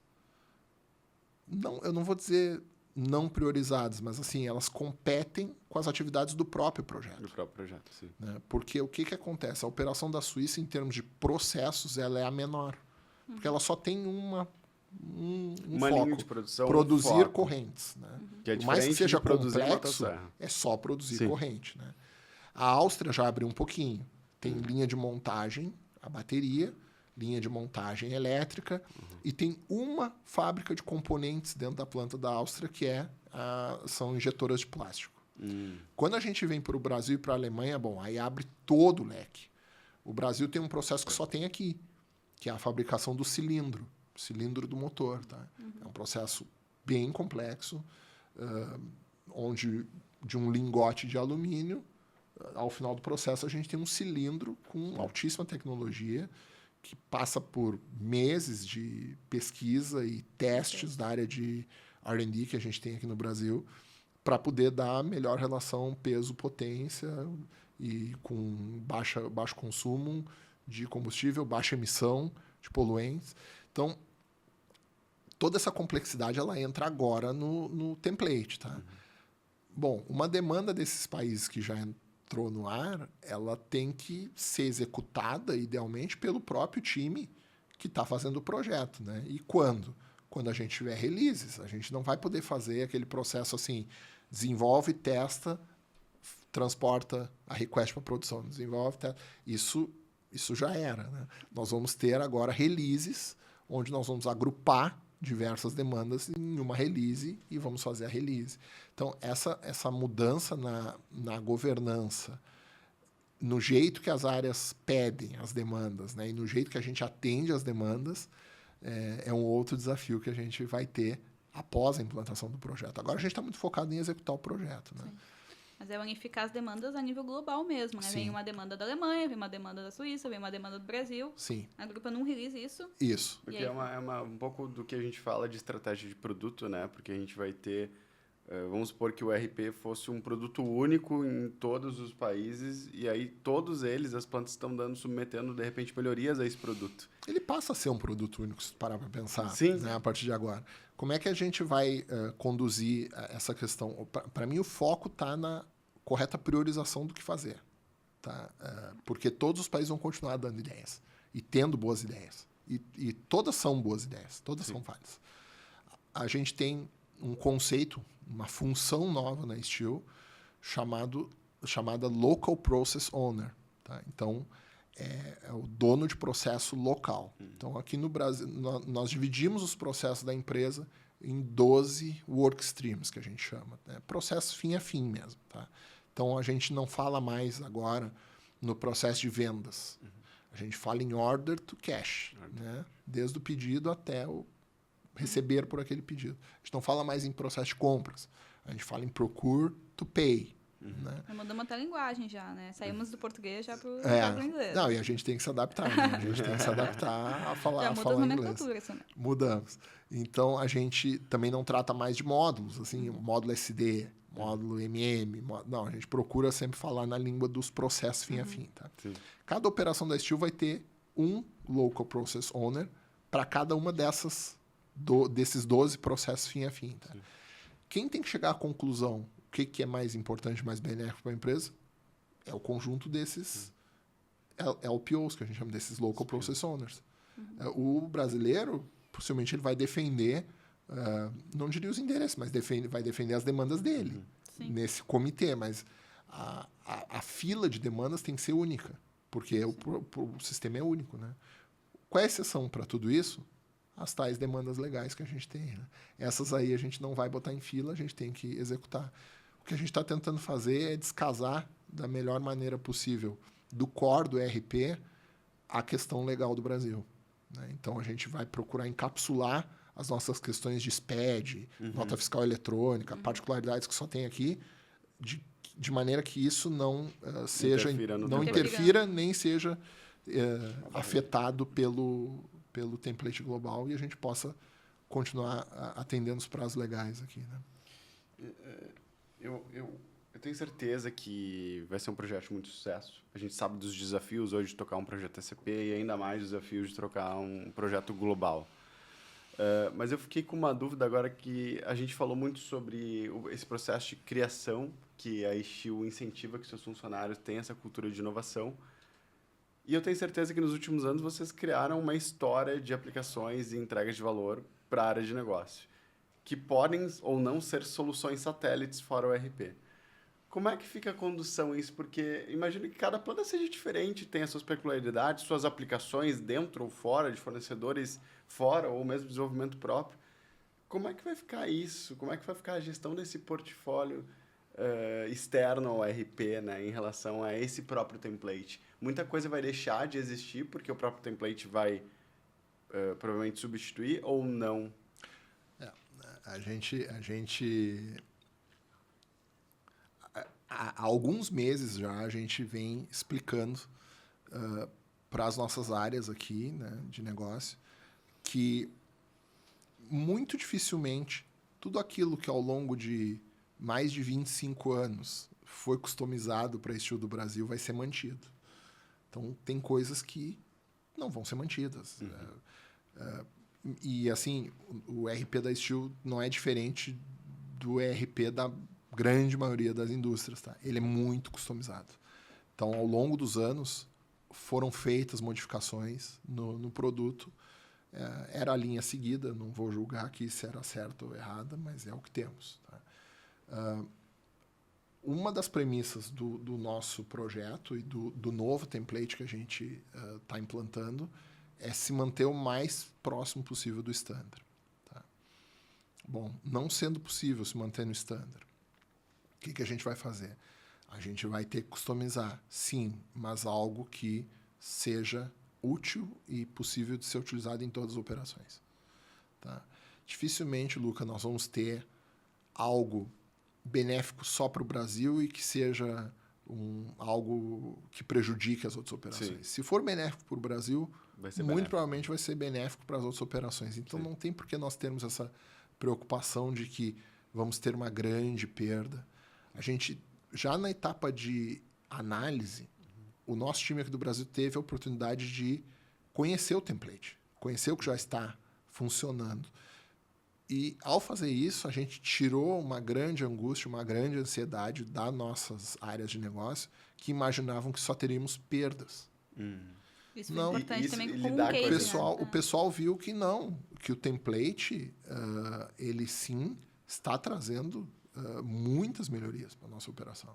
eu não vou dizer não priorizadas, mas assim, elas competem com as atividades do próprio projeto. Do próprio projeto, sim. Né? Porque o que acontece? A operação da Suíça, em termos de processos, ela é a menor. Porque ela só tem uma foco, linha de produção, produzir correntes. Né? Que é Por mais que seja complexo, motosserra. é só produzir corrente. Né? A Áustria já abriu um pouquinho. Tem linha de montagem, a bateria, linha de montagem elétrica, e tem uma fábrica de componentes dentro da planta da Áustria, que são injetoras de plástico. Quando a gente vem para o Brasil e para a Alemanha, aí abre todo o leque. O Brasil tem um processo que só tem aqui, que é a fabricação do cilindro do motor. Tá? É um processo bem complexo, onde de um lingote de alumínio, ao final do processo, a gente tem um cilindro com altíssima tecnologia, que passa por meses de pesquisa e testes da área de R&D que a gente tem aqui no Brasil, para poder dar a melhor relação peso-potência e com baixo consumo de combustível, baixa emissão de poluentes. Então, toda essa complexidade ela entra agora no template. Tá? Bom, uma demanda desses países que já entrou no ar, ela tem que ser executada, idealmente, pelo próprio time que está fazendo o projeto. Né? E quando? Quando a gente tiver releases. A gente não vai poder fazer aquele processo assim, desenvolve, testa, transporta a request para produção, desenvolve, testa. Isso já era. Né? Nós vamos ter agora releases, onde nós vamos agrupar diversas demandas em uma release e vamos fazer a release. Então, essa mudança na governança, no jeito que as áreas pedem as demandas, né, e no jeito que a gente atende as demandas, é um outro desafio que a gente vai ter após a implantação do projeto. Agora, a gente está muito focado em executar o projeto. Né? Mas é unificar as demandas a nível global mesmo, né? Vem uma demanda da Alemanha, vem uma demanda da Suíça, vem uma demanda do Brasil. Sim. Agrupa num release isso. Isso. Porque é um pouco do que a gente fala de estratégia de produto, né? Porque a gente vai ter... vamos supor que o RP fosse um produto único em todos os países e aí todos eles, as plantas estão submetendo, de repente, melhorias a esse produto. Ele passa a ser um produto único, se parar para pensar, Sim. Né, a partir de agora. Como é que a gente vai conduzir essa questão? Para mim, o foco está na correta priorização do que fazer. Tá? Porque todos os países vão continuar dando ideias e tendo boas ideias. E todas são boas ideias, todas são válidas. A gente tem um conceito, uma função nova na Steel, chamada Local Process Owner. Tá? Então, é o dono de processo local. Então, aqui no Brasil, nós dividimos os processos da empresa em 12 work streams, que a gente chama. Né? Processo fim a fim mesmo. Tá? Então, a gente não fala mais agora no processo de vendas. A gente fala em order to cash, né? Desde o pedido até o receber por aquele pedido. A gente não fala mais em processo de compras. A gente fala em procure to pay. Né? Mudamos até a linguagem já, né? Saímos do português já para o inglês. Não, e a gente tem que se adaptar. Né? A gente tem que se adaptar a falar, já a muda falar a inglês. nomenclatura também. Mudamos. Então, a gente também não trata mais de módulos, assim, módulo SD, módulo MM. Não, a gente procura sempre falar na língua dos processos fim a fim. Tá? Cada operação da Steel vai ter um Local Process Owner para cada uma dessas desses 12 processos fim a fim. Tá? Quem tem que chegar à conclusão o que é mais importante, mais benéfico para a empresa, é o conjunto desses LPOs, que a gente chama desses Local Process Owners. O brasileiro, possivelmente, ele vai defender, não diria os interesses, mas vai defender as demandas dele nesse comitê. Mas a fila de demandas tem que ser única, porque o sistema é único. Né? Qual é a exceção para tudo isso? As tais demandas legais que a gente tem. Né? Essas aí a gente não vai botar em fila, a gente tem que executar. O que a gente está tentando fazer é descasar da melhor maneira possível do core do ERP a questão legal do Brasil. Né? Então, a gente vai procurar encapsular as nossas questões de SPED, nota fiscal eletrônica, particularidades que só tem aqui, de maneira que isso não interfira nem seja afetado pelo template global e a gente possa continuar atendendo os prazos legais aqui. Né? Eu tenho certeza que vai ser um projeto de muito sucesso. A gente sabe dos desafios hoje de tocar um projeto SAP e ainda mais desafios de trocar um projeto global. Mas eu fiquei com uma dúvida agora que a gente falou muito sobre esse processo de criação que a Steel incentiva que seus funcionários tenham essa cultura de inovação. E eu tenho certeza que nos últimos anos vocês criaram uma história de aplicações e entregas de valor para a área de negócio, que podem ou não ser soluções satélites fora o ERP. Como é que fica a condução isso? Porque imagino que cada planta seja diferente, tem as suas peculiaridades, suas aplicações dentro ou fora, de fornecedores fora, ou mesmo desenvolvimento próprio. Como é que vai ficar isso? Como é que vai ficar a gestão desse portfólio externo ao ERP, né, em relação a esse próprio template? Muita coisa vai deixar de existir porque o próprio template vai provavelmente substituir ou não? A gente há alguns meses já a gente vem explicando para as nossas áreas aqui, né, de negócio, que muito dificilmente tudo aquilo que ao longo de mais de 25 anos foi customizado para estilo do Brasil vai ser mantido. Então, tem coisas que não vão ser mantidas. E, assim, o ERP da Steel não é diferente do ERP da grande maioria das indústrias. Tá? Ele é muito customizado. Então, ao longo dos anos, foram feitas modificações no produto. Era a linha seguida, não vou julgar aqui se era certa ou errada, mas é o que temos. Tá? Uma das premissas do nosso projeto e do novo template que a gente está implantando é se manter o mais próximo possível do standard. Tá? Bom, não sendo possível se manter no standard, o que a gente vai fazer? A gente vai ter que customizar, sim, mas algo que seja útil e possível de ser utilizado em todas as operações. Tá? Dificilmente, Luca, nós vamos ter algo benéfico só para o Brasil e que seja algo que prejudique as outras operações. Sim. Se for benéfico para o Brasil, muito provavelmente vai ser benéfico para as outras operações. Então, não tem por que nós termos essa preocupação de que vamos ter uma grande perda. A gente, já na etapa de análise, o nosso time aqui do Brasil teve a oportunidade de conhecer o template, conhecer o que já está funcionando. E, ao fazer isso, a gente tirou uma grande angústia, uma grande ansiedade das nossas áreas de negócio que imaginavam que só teríamos perdas. Isso foi importante também com lidar o case, o pessoal viu que não, que o template, ele sim está trazendo muitas melhorias para a nossa operação.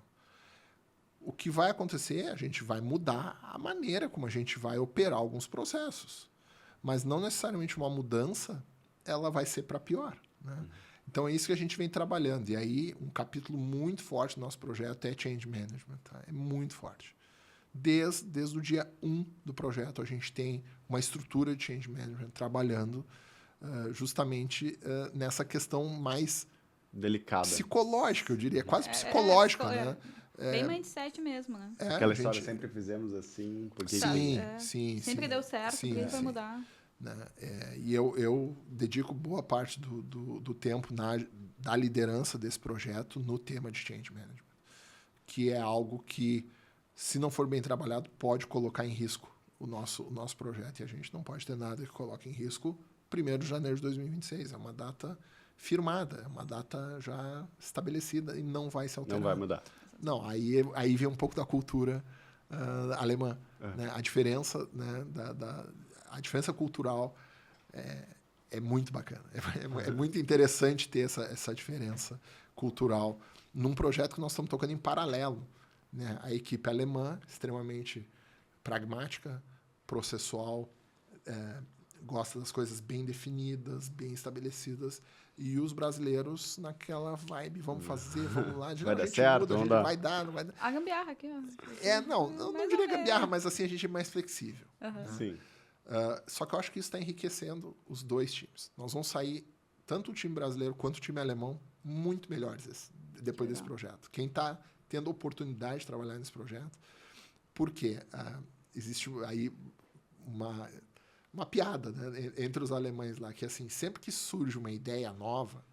O que vai acontecer, a gente vai mudar a maneira como a gente vai operar alguns processos. Mas não necessariamente uma mudança ela vai ser para pior. Né? Então, é isso que a gente vem trabalhando. E aí, um capítulo muito forte do nosso projeto é Change Management. Tá? É muito forte. Desde o dia 1 do projeto, a gente tem uma estrutura de Change Management trabalhando justamente nessa questão mais delicada, psicológica, eu diria. Quase psicológica. Né? Bem mindset mesmo, né? Aquela história sempre fizemos assim, porque... Sim. Sempre deu certo, porque a gente vai mudar. Né? E eu dedico boa parte do tempo da liderança desse projeto no tema de Change Management, que é algo que, se não for bem trabalhado, pode colocar em risco o nosso projeto. E a gente não pode ter nada que coloque em risco 1º de janeiro de 2026. É uma data firmada, é uma data já estabelecida e não vai se alterar. Não vai mudar. Não, aí vem um pouco da cultura alemã. Né? A diferença, né, a diferença cultural é muito bacana. É muito interessante ter essa diferença cultural num projeto que nós estamos tocando em paralelo. Né? A equipe alemã, extremamente pragmática, processual, gosta das coisas bem definidas, bem estabelecidas, e os brasileiros naquela vibe, vamos fazer, vamos lá, vai dar certo, muda, vamos dar. Vai dar, não vai dar. A gambiarra aqui, ó. Não diria gambiarra, mas assim a gente é mais flexível. Né? Sim. Só que eu acho que isso está enriquecendo os dois times. Nós vamos sair, tanto o time brasileiro quanto o time alemão, muito melhores depois desse projeto. Quem está tendo a oportunidade de trabalhar nesse projeto, porque existe aí uma piada, né, entre os alemães lá, que assim, sempre que surge uma ideia nova,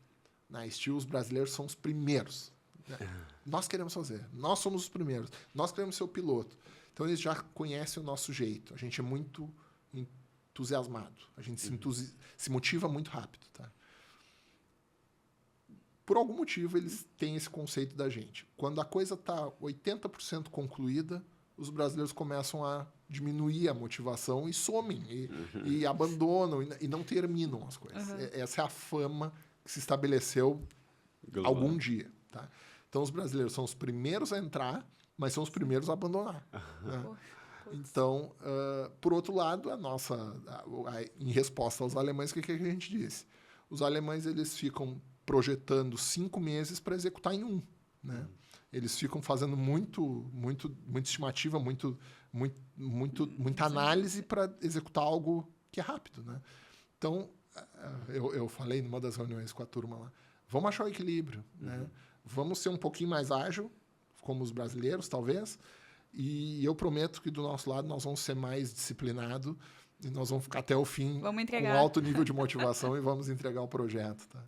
na Steel, os brasileiros são os primeiros. Né? Nós queremos fazer, nós somos os primeiros, nós queremos ser o piloto. Então, eles já conhecem o nosso jeito. A gente é muito entusiasmado, a gente se motiva muito rápido. Tá? Por algum motivo, eles têm esse conceito da gente. Quando a coisa está 80% concluída, os brasileiros começam a diminuir a motivação e somem, e abandonam, e não terminam as coisas. Essa é a fama que se estabeleceu algum dia. Tá? Então, os brasileiros são os primeiros a entrar, mas são os primeiros a abandonar. Né? Então, por outro lado, em resposta aos alemães, o que a gente disse? Os alemães eles ficam projetando 5 meses para executar em 1. Né? Eles ficam fazendo muita estimativa, muita análise para executar algo que é rápido. Né? Então, eu falei numa das reuniões com a turma lá, vamos achar o equilíbrio. Né? Vamos ser um pouquinho mais ágil, como os brasileiros, talvez, e eu prometo que do nosso lado nós vamos ser mais disciplinados e nós vamos ficar até o fim com alto nível de motivação e vamos entregar o projeto. Tá?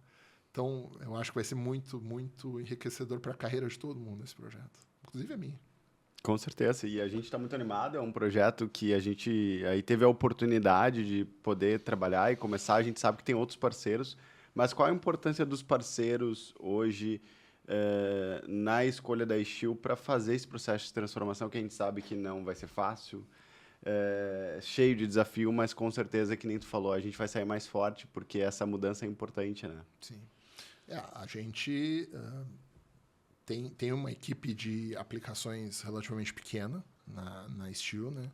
Então, eu acho que vai ser muito, muito enriquecedor para a carreira de todo mundo esse projeto, inclusive a minha. Com certeza, e a gente está muito animado, é um projeto que a gente aí teve a oportunidade de poder trabalhar e começar, a gente sabe que tem outros parceiros, mas qual a importância dos parceiros hoje na escolha da Steel para fazer esse processo de transformação, que a gente sabe que não vai ser fácil, cheio de desafio, mas com certeza, que nem tu falou, a gente vai sair mais forte, porque essa mudança é importante, né? Sim. A gente tem uma equipe de aplicações relativamente pequena na Steel, né?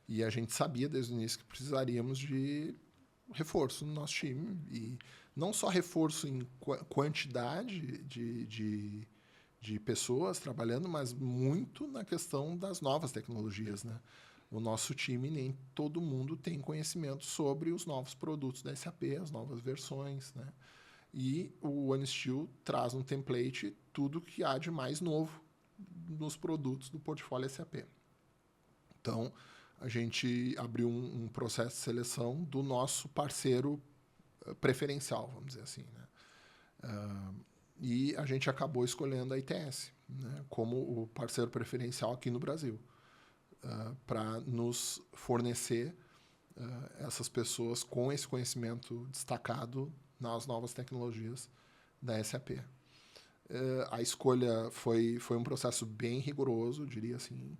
E a gente sabia desde o início que precisaríamos de reforço no nosso time. E não só reforço em quantidade de pessoas trabalhando, mas muito na questão das novas tecnologias, né? O nosso time, nem todo mundo tem conhecimento sobre os novos produtos da SAP, as novas versões, né? E o OneSteel traz um template tudo que há de mais novo nos produtos do portfólio SAP. Então, a gente abriu um processo de seleção do nosso parceiro preferencial, vamos dizer assim. Né? E a gente acabou escolhendo a ITS, né, como o parceiro preferencial aqui no Brasil, para nos fornecer essas pessoas com esse conhecimento destacado nas novas tecnologias da SAP. A escolha foi um processo bem rigoroso, diria assim.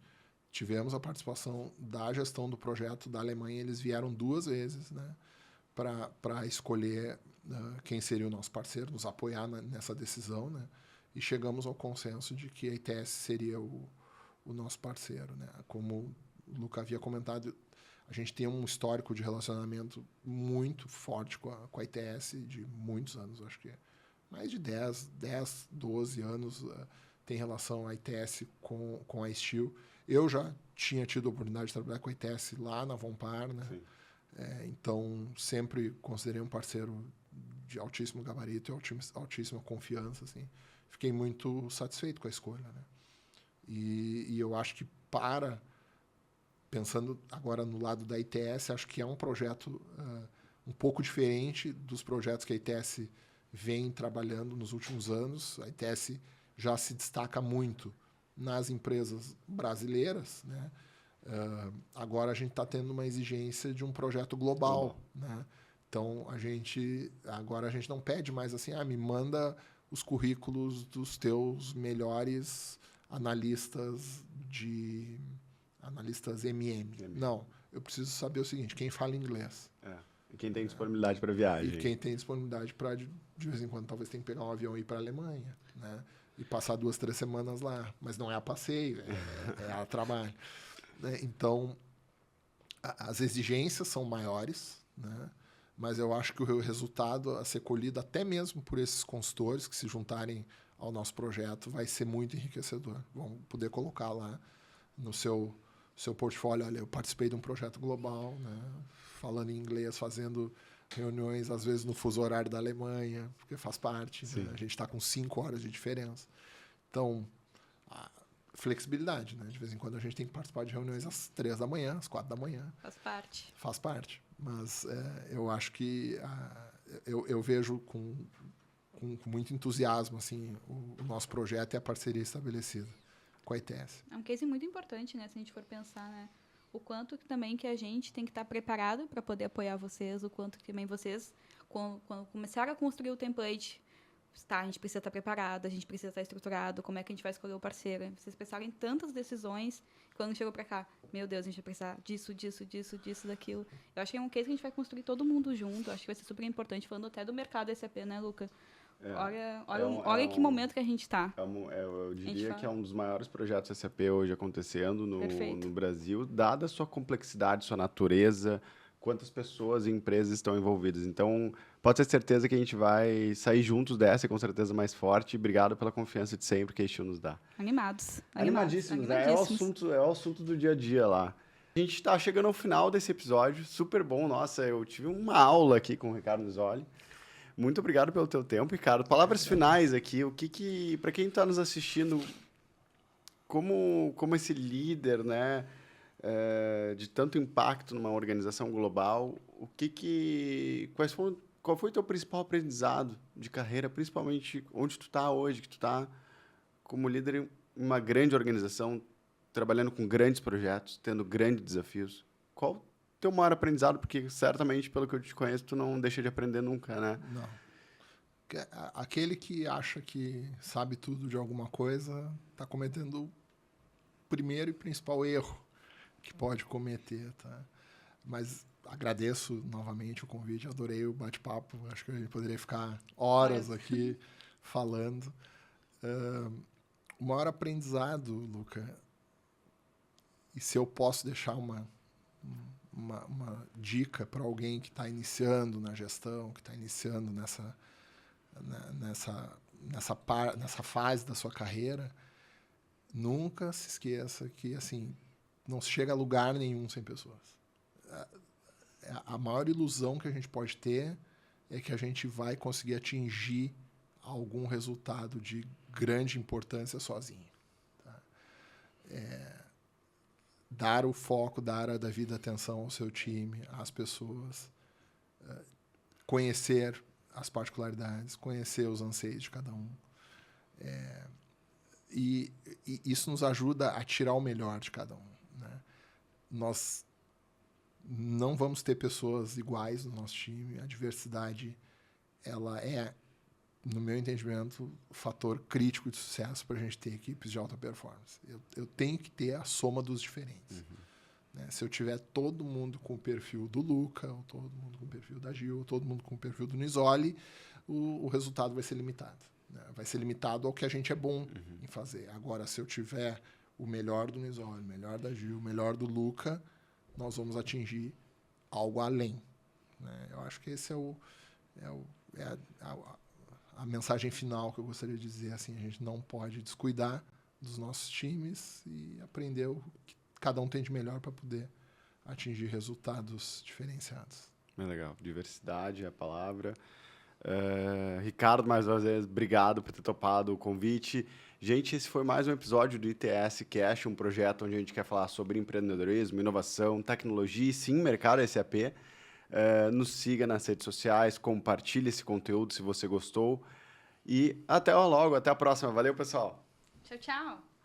Tivemos a participação da gestão do projeto da Alemanha, eles vieram 2 vezes, né, para escolher quem seria o nosso parceiro, nos apoiar nessa decisão, né, e chegamos ao consenso de que a ITS seria o nosso parceiro. Né. Como o Luca havia comentado, a gente tem um histórico de relacionamento muito forte com a ITS de muitos anos, acho que mais de 10, 12 anos tem relação a ITS com a Steel. Eu já tinha tido a oportunidade de trabalhar com a ITS lá na Vonpar, né? Então, sempre considerei um parceiro de altíssimo gabarito e altíssima confiança. Assim. Fiquei muito satisfeito com a escolha. Né? E eu acho que pensando agora no lado da ITS, acho que é um projeto um pouco diferente dos projetos que a ITS vem trabalhando nos últimos anos. A ITS já se destaca muito nas empresas brasileiras, né? Agora a gente está tendo uma exigência de um projeto global, né? Então, agora a gente não pede mais assim, me manda os currículos dos teus melhores analistas MM. Não, eu preciso saber o seguinte, quem fala inglês. E quem tem disponibilidade para viagem. E quem tem disponibilidade para, de vez em quando, talvez tem que pegar um avião e ir para a Alemanha, né? E passar 2, 3 semanas lá. Mas não é a passeio, é a trabalho. Né? Então, as exigências são maiores, né? Mas eu acho que o resultado a ser colhido, até mesmo por esses consultores que se juntarem ao nosso projeto, vai ser muito enriquecedor. Vão poder colocar lá no seu portfólio, olha, eu participei de um projeto global, né? Falando em inglês, fazendo reuniões, às vezes, no fuso horário da Alemanha, porque faz parte. Né? A gente está com 5 horas de diferença. Então, a flexibilidade, né? De vez em quando a gente tem que participar de reuniões às 3 da manhã, às 4 da manhã. Faz parte. Mas eu acho que eu vejo com muito entusiasmo assim, o nosso projeto e a parceria estabelecida com a ITS. É um case muito importante, né? Se a gente for pensar, né? O quanto também que a gente tem que estar preparado para poder apoiar vocês, o quanto que também vocês, quando começaram a construir o template, a gente precisa estar preparado, a gente precisa estar estruturado, como é que a gente vai escolher o parceiro. Vocês pensaram em tantas decisões, quando chegou para cá, meu Deus, a gente vai precisar disso, daquilo. Eu acho que é um case que a gente vai construir todo mundo junto, acho que vai ser super importante, falando até do mercado SAP, né, Luca? Olha que momento que a gente está. Eu diria que é um dos maiores projetos SAP hoje acontecendo no Brasil, dada a sua complexidade, sua natureza, quantas pessoas e empresas estão envolvidas. Então, pode ter certeza que a gente vai sair juntos dessa e com certeza mais forte. Obrigado pela confiança de sempre que a Istio nos dá. Animadíssimos, né? É o assunto do dia a dia lá. A gente está chegando ao final desse episódio, super bom. Nossa, eu tive uma aula aqui com o Ricardo Nisoli. Muito obrigado pelo teu tempo, Ricardo. Palavras finais aqui, para quem está nos assistindo, como esse líder, né, de tanto impacto numa organização global, qual foi o teu principal aprendizado de carreira, principalmente onde tu está hoje, que tu está como líder em uma grande organização, trabalhando com grandes projetos, tendo grandes desafios? Qual teu maior aprendizado? Porque certamente, pelo que eu te conheço, tu não deixa de aprender nunca, né? Não. Aquele que acha que sabe tudo de alguma coisa está cometendo o primeiro e principal erro que pode cometer, tá? Mas agradeço novamente o convite, adorei o bate-papo, acho que a gente poderia ficar horas aqui falando. O maior aprendizado, Luca, e se eu posso deixar uma dica para alguém que está iniciando na gestão, que está iniciando nessa fase da sua carreira, nunca se esqueça que assim não se chega a lugar nenhum sem pessoas. A maior ilusão que a gente pode ter é que a gente vai conseguir atingir algum resultado de grande importância sozinho. Tá? Dar o foco, dar a devida atenção ao seu time, às pessoas, conhecer as particularidades, conhecer os anseios de cada um. E isso nos ajuda a tirar o melhor de cada um. Né? Nós não vamos ter pessoas iguais no nosso time. A diversidade, ela é, no meu entendimento, o fator crítico de sucesso para a gente ter equipes de alta performance. Eu tenho que ter a soma dos diferentes. Né? Se eu tiver todo mundo com o perfil do Luca, ou todo mundo com o perfil da Gil, ou todo mundo com o perfil do Nisoli, o resultado vai ser limitado. Né? Vai ser limitado ao que a gente é bom em fazer. Agora, se eu tiver o melhor do Nisoli, o melhor da Gil, o melhor do Luca, nós vamos atingir algo além. Né? Eu acho que esse é a mensagem final que eu gostaria de dizer. Assim, a gente não pode descuidar dos nossos times e aprender o que cada um tem de melhor para poder atingir resultados diferenciados. É legal. Diversidade é a palavra. Ricardo, mais uma vez, obrigado por ter topado o convite. Gente, esse foi mais um episódio do ITS Cash, um projeto onde a gente quer falar sobre empreendedorismo, inovação, tecnologia e sim, mercado SAP. Nos siga nas redes sociais, compartilhe esse conteúdo se você gostou. E até logo, até a próxima. Valeu, pessoal! Tchau, tchau!